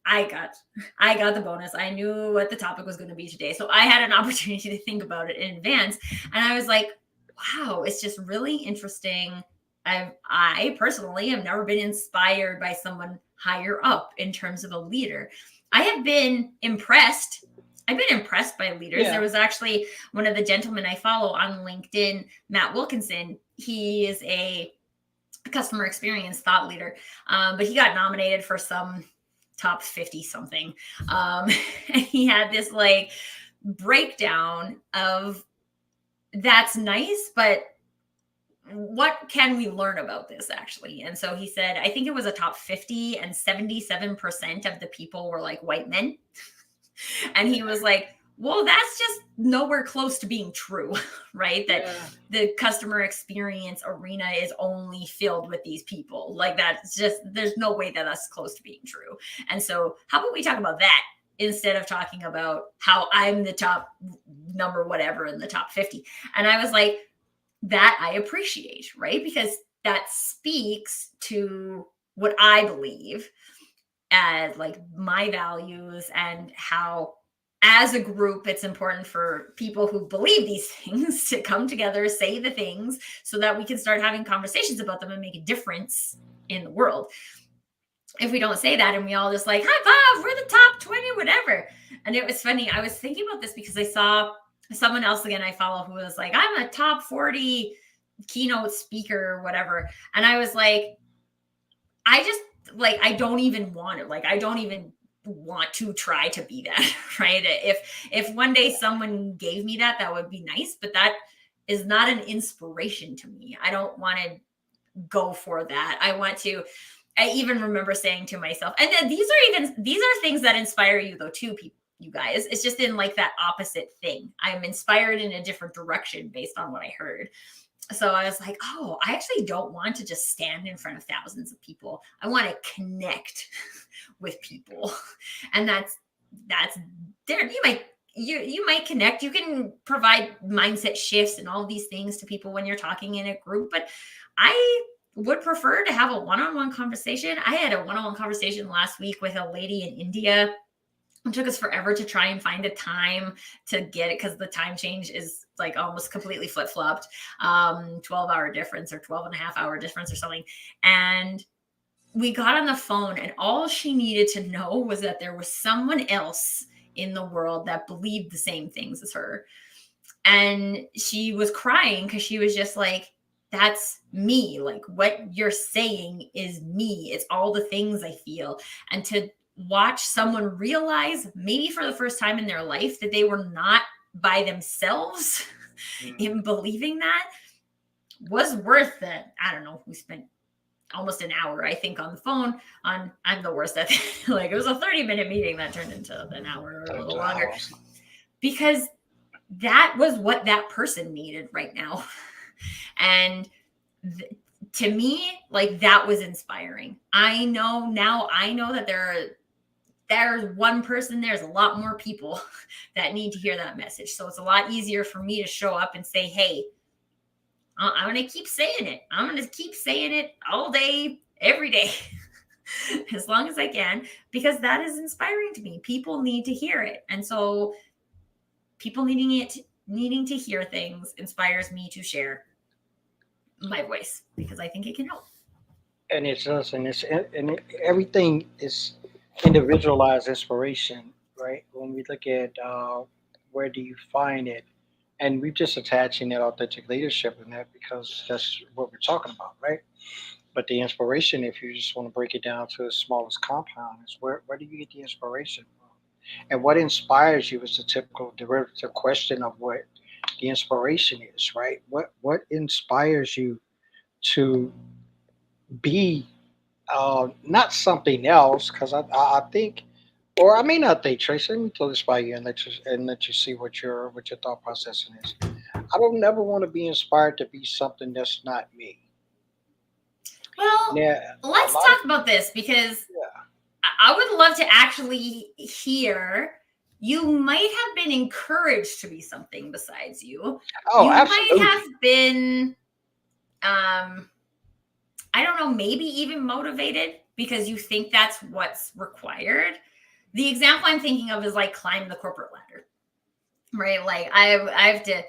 I got I got the bonus. I knew what the topic was going to be today. So I had an opportunity to think about it in advance. And I was like, wow, it's just really interesting I personally have never been inspired by someone higher up in terms of a leader. I have been impressed. I've been impressed by leaders. There Yeah. was actually one of the gentlemen I follow on LinkedIn, Matt Wilkinson. He is a customer experience thought leader, but he got nominated for some top 50 something. And he had this like breakdown of that's nice, but what can we learn about this actually? And so he said, I think it was a top 50 and 77% of the people were like white men. And he was like, well, that's just nowhere close to being true, right? That Yeah. the customer experience arena is only filled with these people. Like that's just, there's no way that that's close to being true. And so how about we talk about that instead of talking about how I'm the top number whatever in the top 50. And I was like, that I appreciate, right? Because that speaks to what I believe as like my values and how as a group it's important for people who believe these things to come together, say the things so that we can start having conversations about them and make a difference in the world. If we don't say that and we all just like high five, we're the top 20 whatever. And it was funny, I was thinking about this because I saw someone else again I follow who was like, I'm a top 40 keynote speaker or whatever. And I was like, I just like, I don't even want it. Like, I don't even want to try to be that, right? If one day someone gave me that, that would be nice, but that is not an inspiration to me. I don't want to go for that. I even remember saying to myself, and then these are things that inspire you though too, people, you guys. It's just in like that opposite thing. I'm inspired in a different direction based on what I heard. So I was like, oh, I actually don't want to just stand in front of thousands of people. I want to connect with people. And that's there. You might connect. You can provide mindset shifts and all these things to people when you're talking in a group. But I would prefer to have a one-on-one conversation. I had a one-on-one conversation last week with a lady in India. It took us forever to try and find a time to get it because the time change is like almost completely flip-flopped. 12-hour difference or 12 and a half hour difference or something. And we got on the phone and all she needed to know was that there was someone else in the world that believed the same things as her. And she was crying because she was just like, that's me. Like what you're saying is me. It's all the things I feel. And to watch someone realize maybe for the first time in their life that they were not by themselves in believing that was worth it. I don't know. We spent almost an hour, I think, on the phone on, I'm the worst at it. Like it was a 30-minute meeting that turned into an hour or a little longer because that was what that person needed right now. And to me, like that was inspiring. I know that there's one person, there's a lot more people that need to hear that message. So it's a lot easier for me to show up and say, hey, I'm going to keep saying it. I'm going to keep saying it all day, every day, as long as I can, because that is inspiring to me. People need to hear it. And so people needing to hear things inspires me to share my voice because I think it can help. And it's us, everything is individualized inspiration, right? When we look at where do you find it, and we're just attaching that authentic leadership in that because that's what we're talking about, right? But the inspiration, if you just want to break it down to the smallest compound, is where do you get the inspiration from? And what inspires you is the typical derivative question of what the inspiration is, right? What inspires you to be not something else? Because I think, or I may not think, Tracy. Let me throw this by you and let you see what your thought processing is. I don't never want to be inspired to be something that's not me. Well, Yeah, a let's lot of talk about this because yeah. I would love to actually hear. You might have been encouraged to be something besides you. Oh, You might absolutely. have been, I don't know, maybe even motivated because you think that's what's required. The example I'm thinking of is like climb the corporate ladder, right? Like I have to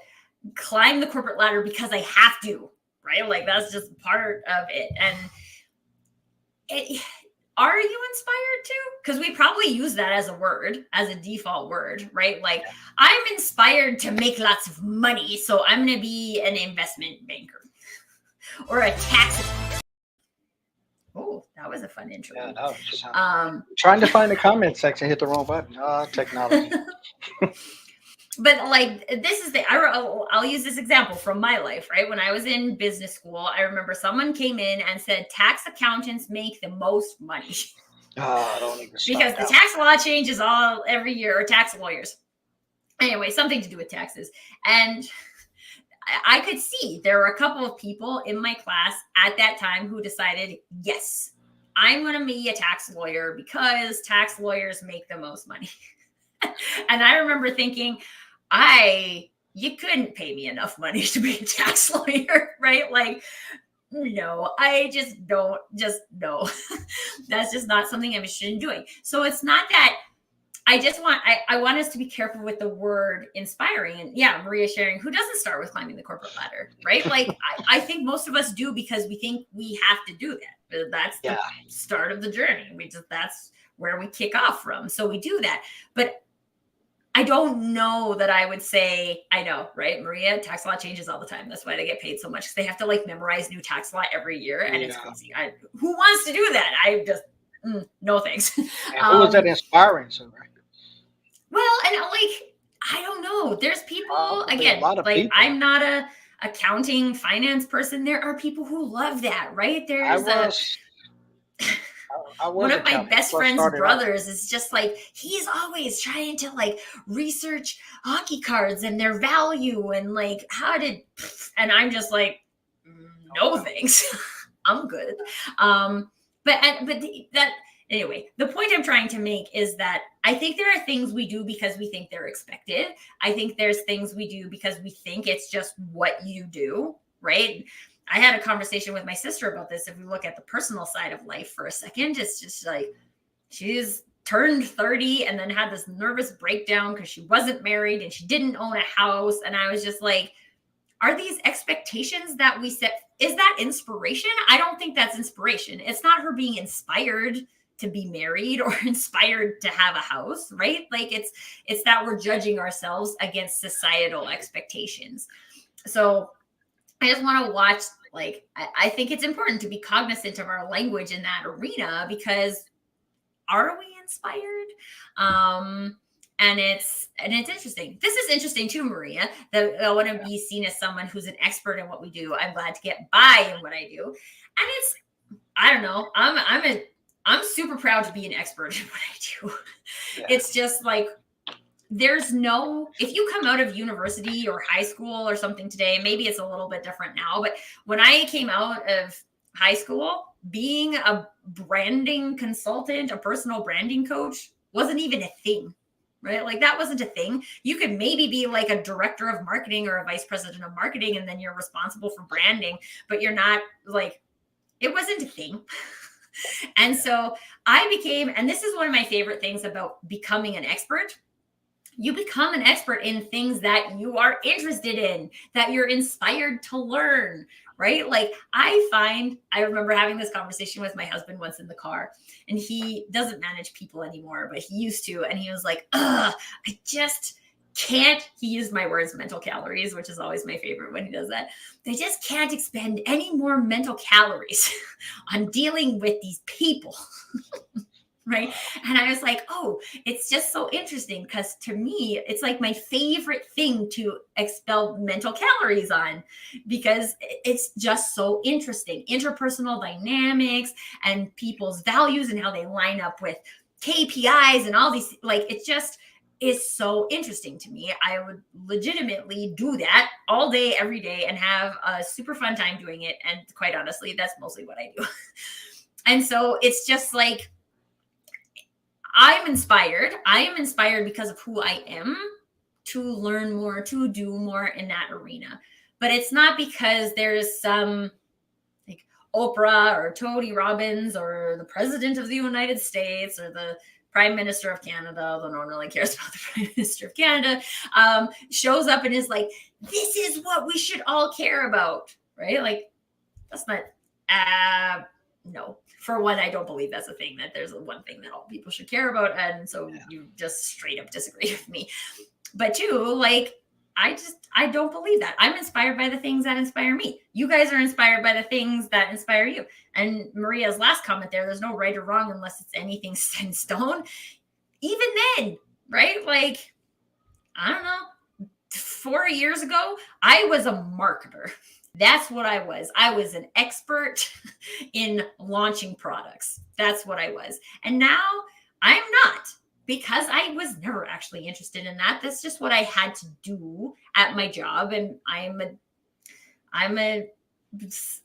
climb the corporate ladder because I have to, right? Like that's just part of it. And it, are you inspired to? Because we probably use that as a word, as a default word, right? Like, I'm inspired to make lots of money, so I'm going to be an investment banker or a tax. Oh, that was a fun intro. Yeah, that was trying to find the comment section, hit the wrong button. Technology. But like this is I'll use this example from my life, right? When I was in business school, I remember someone came in and said tax accountants make the most money. Don't even because the tax law changes every year, or tax lawyers. Anyway, something to do with taxes. And I could see there were a couple of people in my class at that time who decided, yes, I'm going to be a tax lawyer because tax lawyers make the most money. And I remember thinking, you couldn't pay me enough money to be a tax lawyer, right? Like, no, I just don't, no. That's just not something I'm interested in doing. So it's not that I want us to be careful with the word inspiring. And yeah, Maria sharing, who doesn't start with climbing the corporate ladder, right? Like I think most of us do because we think we have to do that. That's the start of the journey. That's where we kick off from. So we do that. But I don't know that I would say, I know, right? Maria, tax law changes all the time. That's why they get paid so much, because they have to like memorize new tax law every year. And it's crazy. Who wants to do that? I just, no thanks. And who is that inspiring to, right? Well, and like, I don't know. There's people, again, like people. I'm not a accounting finance person. There are people who love that, right? One of my best friend's brothers is just like, he's always trying to like research hockey cards and their value and like and I'm just like, no thanks. I'm good. Anyway, the point I'm trying to make is that I think there are things we do because we think they're expected. I think there's things we do because we think it's just what you do, right? I had a conversation with my sister about this. If we look at the personal side of life for a second, it's just like she's turned 30 and then had this nervous breakdown because she wasn't married and she didn't own a house. And I was just like, are these expectations that we set? Is that inspiration? I don't think that's inspiration. It's not her being inspired to be married or inspired to have a house, right? Like it's that we're judging ourselves against societal expectations. So I just want to watch, like, I think it's important to be cognizant of our language in that arena, because are we inspired? And it's interesting. This is interesting too, Maria, that I want to be seen as someone who's an expert in what we do. I'm glad to get by in what I do. And I don't know, I'm super proud to be an expert in what I do. Yeah. It's just like, if you come out of university or high school or something today, maybe it's a little bit different now, but when I came out of high school, being a branding consultant, a personal branding coach wasn't even a thing, right? Like that wasn't a thing. You could maybe be like a director of marketing or a vice president of marketing, and then you're responsible for branding, but you're not like, it wasn't a thing. And so and this is one of my favorite things about becoming an expert. You become an expert in things that you are interested in, that you're inspired to learn, right? Like I remember having this conversation with my husband once in the car, and he doesn't manage people anymore, but he used to. And he was like, I just can't, he used my words, mental calories, which is always my favorite when he does that. I just can't expend any more mental calories on dealing with these people. Right. And I was like, oh, it's just so interesting, because to me, it's like my favorite thing to expel mental calories on, because it's just so interesting. Interpersonal dynamics and people's values and how they line up with KPIs and all these, like, it just is so interesting to me. I would legitimately do that all day, every day, and have a super fun time doing it. And quite honestly, that's mostly what I do. And so it's just like, I'm inspired. I am inspired because of who I am, to learn more, to do more in that arena. But it's not because there's some like Oprah or Tony Robbins or the president of the United States or the Prime Minister of Canada, although no one really cares about the Prime Minister of Canada, shows up and is like, this is what we should all care about, right? Like, That's not. Uh, no. For one, I don't believe that's a thing. That there's one thing that all people should care about, and so you just straight up disagree with me. But two, like I don't believe that. I'm inspired by the things that inspire me. You guys are inspired by the things that inspire you. And Maria's last comment there's no right or wrong unless it's anything set in stone. Even then, right? Like, I don't know, 4 years ago, I was a marketer. That's what I was. I was an expert in launching products. That's what I was. And now I'm not, because I was never actually interested in that. That's just what I had to do at my job. And I'm a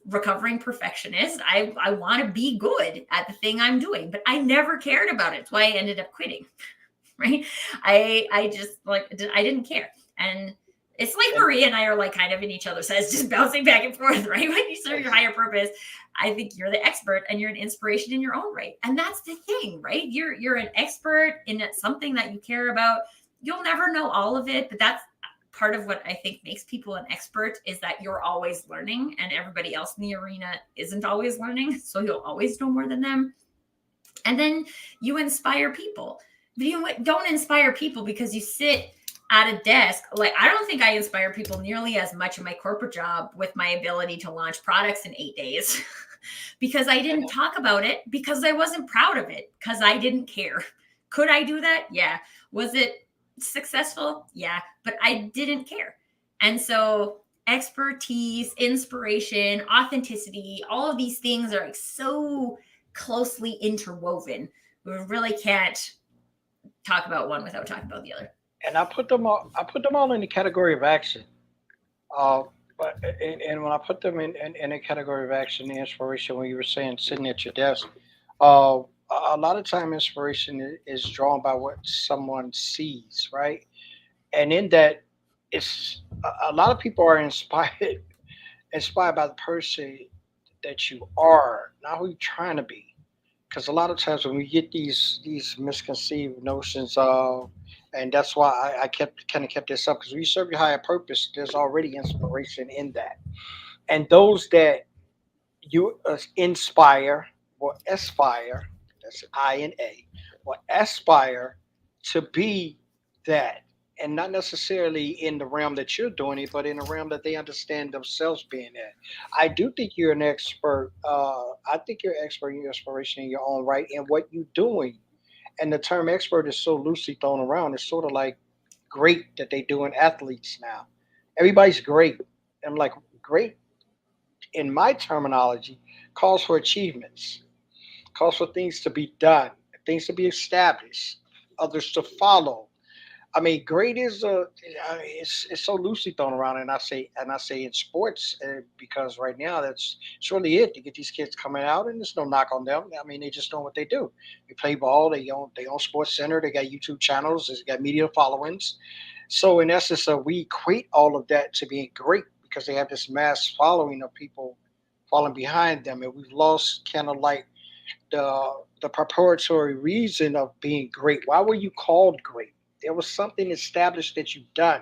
recovering perfectionist. I want to be good at the thing I'm doing, but I never cared about it. That's why I ended up quitting. Right? I just like I didn't care. And it's like And Maria and I are like kind of in each other's heads, just bouncing back and forth, right? When you serve your higher purpose, I think you're the expert and you're an inspiration in your own right. And that's the thing, right? You're an expert in something that you care about. You'll never know all of it, but that's part of what I think makes people an expert, is that you're always learning and everybody else in the arena isn't always learning. So you'll always know more than them. And then you inspire people. But you don't inspire people because you sit at a desk. Like, I don't think I inspire people nearly as much in my corporate job with my ability to launch products in 8 days because I didn't talk about it, because I wasn't proud of it, because I didn't care. Could I do that? Yeah. Was it successful? Yeah. But I didn't care. And so expertise, inspiration, authenticity, all of these things are like so closely interwoven. We really can't talk about one without talking about the other. and I put them all in the category of action. Uh, and when I put them in a category of action, the inspiration, when you were saying sitting at your desk, a lot of time inspiration is drawn by what someone sees, right? And in that, it's a lot of people are inspired by the person that you are, not who you're trying to be. Because a lot of times when we get these misconceived notions of, and that's why I kept kind of kept this up, because when you serve your higher purpose, there's already inspiration in that, and those that you inspire or aspire, that's I and A, or aspire to be that, and not necessarily in the realm that you're doing it, but in a realm that they understand themselves being at. I do think you're an expert. I think you're an expert in your inspiration in your own right and what you're doing. And the term expert is so loosely thrown around. It's sort of like great that they do in athletes now. Everybody's great. I'm like, great in my terminology calls for achievements, calls for things to be done, things to be established, others to follow. I mean, great is it's so loosely thrown around, and I say in sports because right now that's surely it to get these kids coming out, and there's no knock on them. I mean, they just know what they do. They play ball. They own Sports Center. They got YouTube channels. They got media followings. So in essence, we equate all of that to being great because they have this mass following of people falling behind them, and we've lost kind of like the preparatory reason of being great. Why were you called great? There was something established that you've done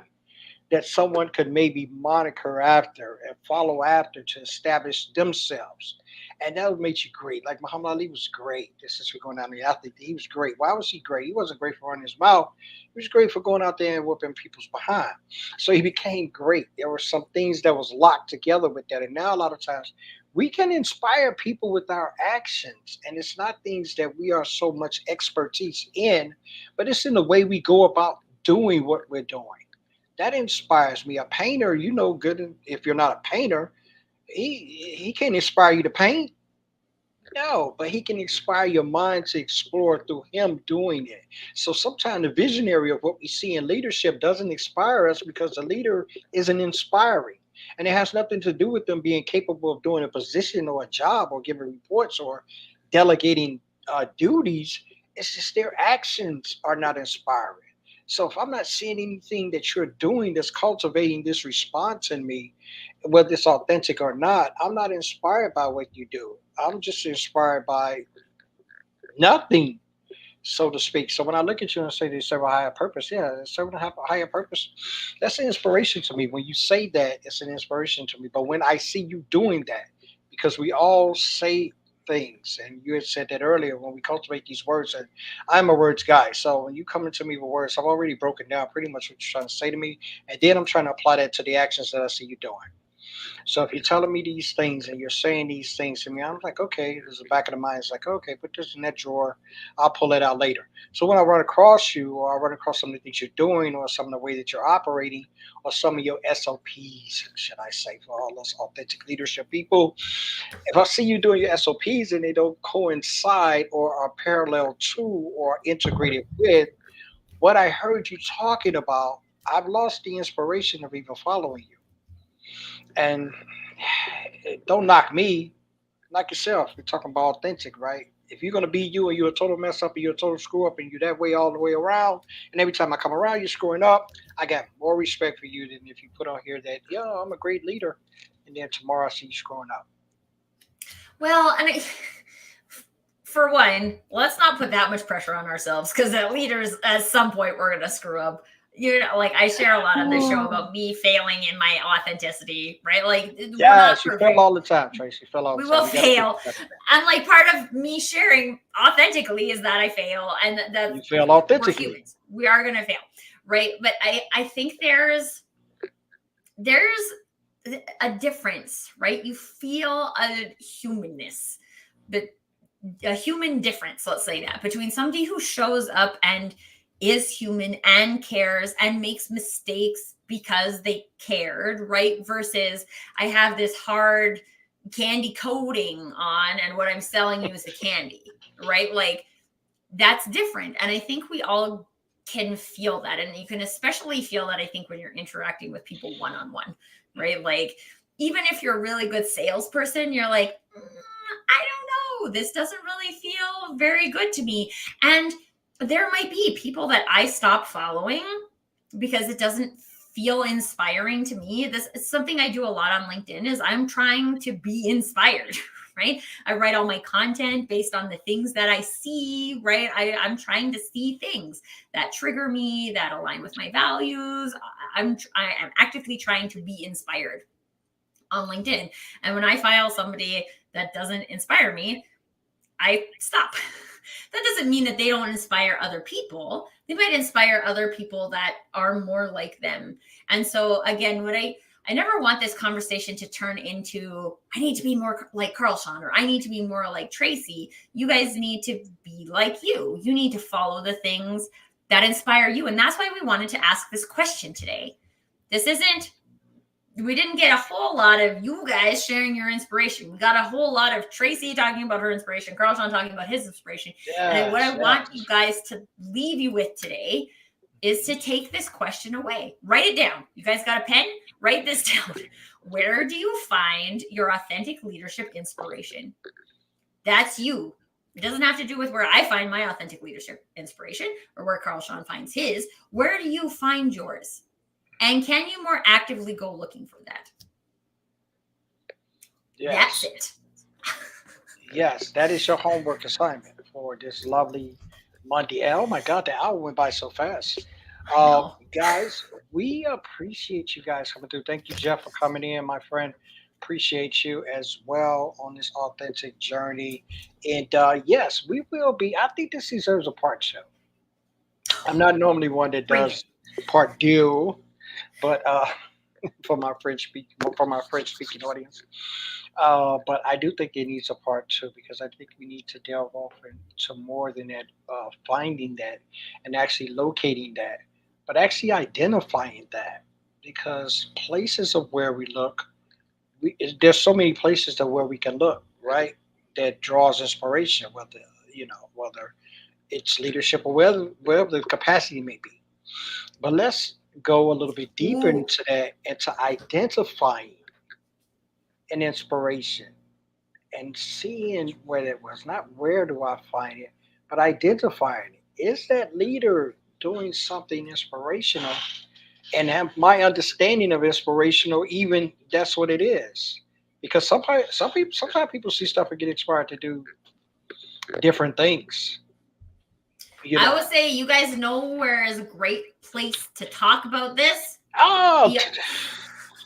that someone could maybe moniker after and follow after to establish themselves. And that would make you great. Like Muhammad Ali was great. This is for going down the athlete. He was great. Why was he great? He wasn't great for running his mouth. He was great for going out there and whooping people's behind. So he became great. There were some things that was locked together with that. And now a lot of times we can inspire people with our actions. And it's not things that we are so much expertise in, but it's in the way we go about doing what we're doing. That inspires me. A painter, good. If you're not a painter, he can't inspire you to paint. No, but he can inspire your mind to explore through him doing it. So sometimes the visionary of what we see in leadership doesn't inspire us because the leader isn't inspiring. And it has nothing to do with them being capable of doing a position or a job or giving reports or delegating duties. It's just their actions are not inspiring. So if I'm not seeing anything that you're doing that's cultivating this response in me, whether it's authentic or not, I'm not inspired by what you do. I'm just inspired by nothing, so to speak. So when I look at you and say they serve a higher purpose, yeah, they serve a higher purpose. That's an inspiration to me. When you say that, it's an inspiration to me. But when I see you doing that, because we all say things. And you had said that earlier when we cultivate these words. And I'm a words guy. So when you come into me with words, I've already broken down pretty much what you're trying to say to me. And then I'm trying to apply that to the actions that I see you doing. So if you're telling me these things and you're saying these things to me, I'm like, okay, there's the back of the mind. It's like, okay, put this in that drawer. I'll pull it out later. So when I run across you or I run across some of the things you're doing or some of the way that you're operating or some of your SOPs, should I say, for all those authentic leadership people, if I see you doing your SOPs and they don't coincide or are parallel to or integrated with what I heard you talking about, I've lost the inspiration of even following you. And don't knock me, knock yourself. We're talking about authentic, right? If you're gonna be you and you're a total mess up and you're a total screw up and you're that way all the way around, and every time I come around you're screwing up, I got more respect for you than if you put on here that, yeah, I'm a great leader, and then tomorrow I see you screwing up. Well, I mean, for one, let's not put that much pressure on ourselves because at leaders, at some point, we're gonna screw up. You know, like I share a lot on this show about me failing in my authenticity, right? Like we're not Yes, you fell perfect. all the time, Tracy. You fell all We the time. will You got to keep fail. better. And like part of me sharing authentically is that I fail and that You fail we're authentically. humans. We are gonna fail. Right. But I think there's a difference, right? You feel a humanness, but a human difference, let's say that, between somebody who shows up and is human and cares and makes mistakes because they cared, right? Versus I have this hard candy coating on and what I'm selling you is the candy, right? Like that's different. And I think we all can feel that. And you can especially feel that, I think, when you're interacting with people one on one, right? Like, even if you're a really good salesperson, you're like, I don't know, this doesn't really feel very good to me. And there might be people that I stop following because it doesn't feel inspiring to me. This is something I do a lot on LinkedIn is I'm trying to be inspired, right? I write all my content based on the things that I see, right? I'm trying to see things that trigger me, that align with my values. I am actively trying to be inspired on LinkedIn. And when I file somebody that doesn't inspire me, I stop. That doesn't mean that they don't inspire other people. They might inspire other people that are more like them. And so again, I never want this conversation to turn into I need to be more like Carl Shawn or I need to be more like Tracy. You guys need to be like you. You need to follow the things that inspire you. And that's why we wanted to ask this question today. We didn't get a whole lot of you guys sharing your inspiration. We got a whole lot of Tracy talking about her inspiration, Carl Shawn talking about his inspiration. And what Yes, I want you yes. guys to leave you with today is to take this question away. Write it down. You guys got a pen? Write this down. Where do you find your authentic leadership inspiration? That's you. It doesn't have to do with where I find my authentic leadership inspiration or where Carl Shawn finds his. Where do you find yours? And can you more actively go looking for that? That's Yes. it. Yes, that is your homework assignment for this lovely Monday. Oh my God, the hour went by so fast. I know. Guys, we appreciate you guys coming through. Thank you, Jeff, for coming in, my friend. Appreciate you as well on this authentic journey. And yes, we will be. I think this deserves a part show. I'm not normally one that Bring it. does part two, but for my French speaking audience. But I do think it needs a part two because I think we need to delve off into more than that, finding that and actually locating that, but actually identifying that because places of where we look, there's so many places that where we can look, right? That draws inspiration, whether it's leadership or wherever the capacity may be. But let's go a little bit deeper Ooh. into that into identifying an inspiration and seeing where it was. Not where do I find it, but identifying it. Is that leader doing something inspirational? And have my understanding of inspirational, even that's what it is. Because sometimes people see stuff and get inspired to do different things. You I would know. say you guys know where is a great place to talk about this. Oh,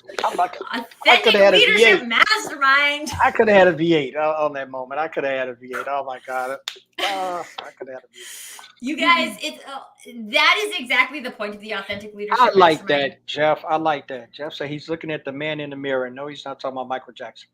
The I'm like, I could Authentic have had a leadership V8. mastermind. I could have had a V8 on that moment. I could have had a V8. Oh my god. I could have had a You V8. guys, it's that is exactly the point of the authentic I leadership like mastermind. that, Jeff. I like that. Jeff said he's looking at the man in the mirror. No, he's not talking about Michael Jackson.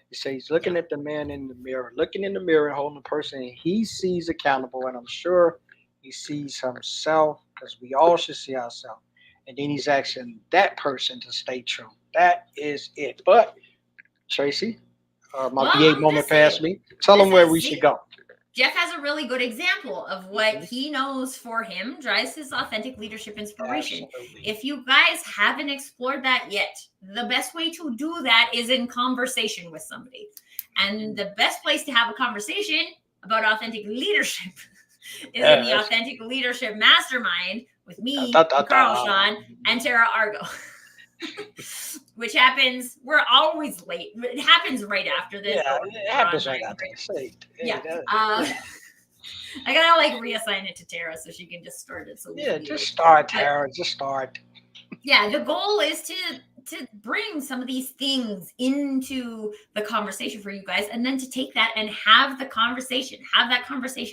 He said he's looking at the man in the mirror, looking in the mirror and holding the person he sees accountable. And I'm sure he sees himself because we all should see ourselves. And then he's asking that person to stay true. That is it. But, Tracy, my Well, V8 I'm moment just saying. passed me. Tell This him where is we should see, go. Jeff has a really good example of what Mhm. he knows for him drives his authentic leadership inspiration. Absolutely. If you guys haven't explored that yet, the best way to do that is in conversation with somebody. And the best place to have a conversation about authentic leadership is in the Yes. authentic leadership mastermind with Da, me da, da, and Carl da. Shawn and Tara Argo. Which happens, we're always late. It happens right after this, Yeah, but it we're on happens right time. after the state. Yeah. Yeah. I gotta like reassign it to Tara so she can just start it so we Yeah, can be just late. start, But Tara. Just start. yeah, the goal is to bring some of these things into the conversation for you guys, and then to take that and have that conversation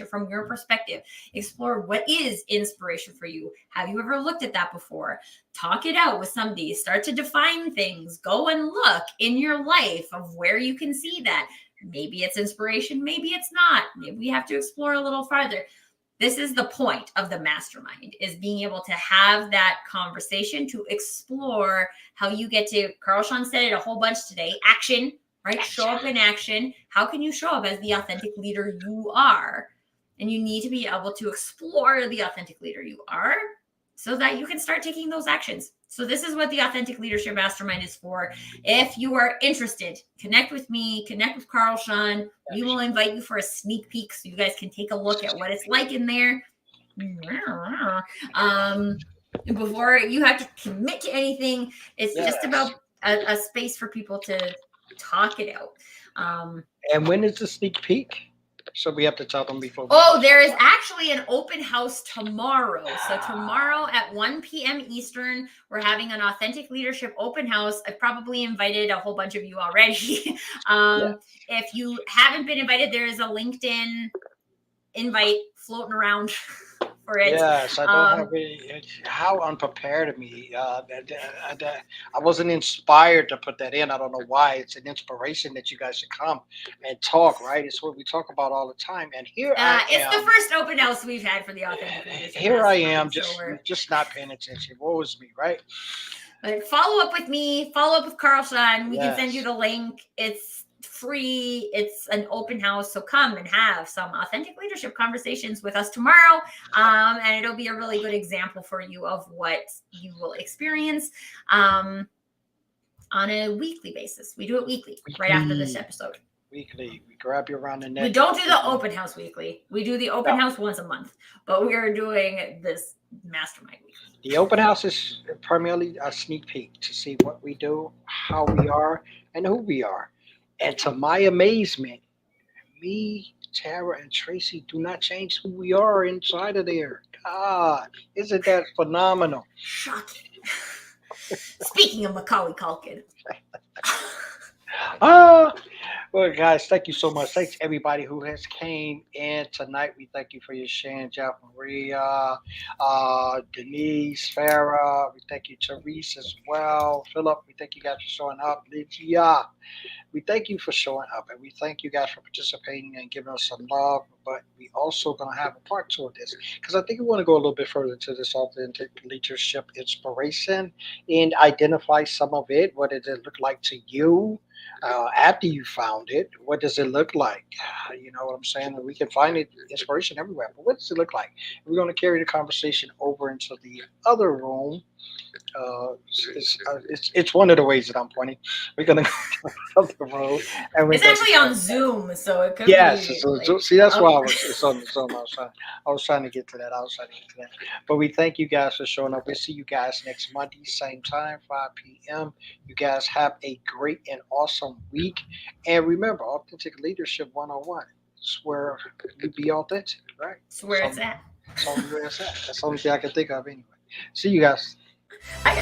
from your perspective. Explore what is inspiration for you. Have you ever looked at that before? Talk it out with somebody. Start to define things. Go and look in your life of where you can see that. Maybe it's inspiration, maybe it's not. Maybe we have to explore a little farther. This is the point of the mastermind, is being able to have that conversation to explore how you get to, Carl Shawn said it a whole bunch today, action, right? Show up in action. How can you show up as the authentic leader you are? And you need to be able to explore the authentic leader you are so that you can start taking those actions. So this is what the Authentic Leadership Mastermind is for. If you are interested, connect with me, connect with Carl Shawn. We will invite you for a sneak peek so you guys can take a look at what it's like in there. Before you have to commit to anything, it's just Yes. about a space for people to talk it out. And when is the sneak peek? So we have to tell them before. Oh, there is actually an open house tomorrow. So tomorrow at 1 p.m. Eastern, we're having an authentic leadership open house. I've probably invited a whole bunch of you already. Yeah. If you haven't been invited, there is a LinkedIn invite floating around for it. Yes, I don't have any. How unprepared of me. I wasn't inspired to put that in. I don't know why. It's an inspiration that you guys should come and talk, right? It's what we talk about all the time. And here I It's the am. first open house we've had for the authentic leadership. Here I Mastermind, am, so just not paying attention. What was me, right? But follow up with me, follow up with Carl Shawn. We can send you Yes. the link. It's free. It's an open house. So come and have some authentic leadership conversations with us tomorrow. And it'll be a really good example for you of what you will experience on a weekly basis. We do it weekly, right after this episode. Weekly. We grab you around the neck. We don't do the open house weekly. We do the open house once a month, but we are doing this mastermind weekly. The open house is primarily a sneak peek to see what we do, how we are, and who we are. And to my amazement, me, Tara, and Tracy do not change who we are inside of there. God, isn't that phenomenal? Shocking. Speaking of Macaulay Culkin. Well, guys, thank you so much. Thanks everybody who has came in tonight. We thank you for your sharing, Jeff, Maria, Denise, Farah. We thank you, Therese, as well. Philip, we thank you guys for showing up. Lydia, we thank you for showing up, and we thank you guys for participating and giving us some love. But we also going to have a part two of this because I think we want to go a little bit further to this authentic leadership inspiration and identify some of it. What does it look like to you? After you found it, what does it look like? You know what I'm saying? We can find it inspiration everywhere, but what does it look like? We're going to carry the conversation over into the other room. It's one of the ways that I'm pointing. We're going to go to the room, and we're It's gonna actually on Zoom, so it could yes, be. see, that's why it's on the Zoom. I was trying to get to that. But we thank you guys for showing up. We'll see you guys next Monday, same time, 5 p.m. You guys have a great and awesome week. And remember, Authentic Leadership 101. It's where you be authentic, right? It's where it's at. That's the only way it's at. That's the only thing I can think of anyway. See you guys. I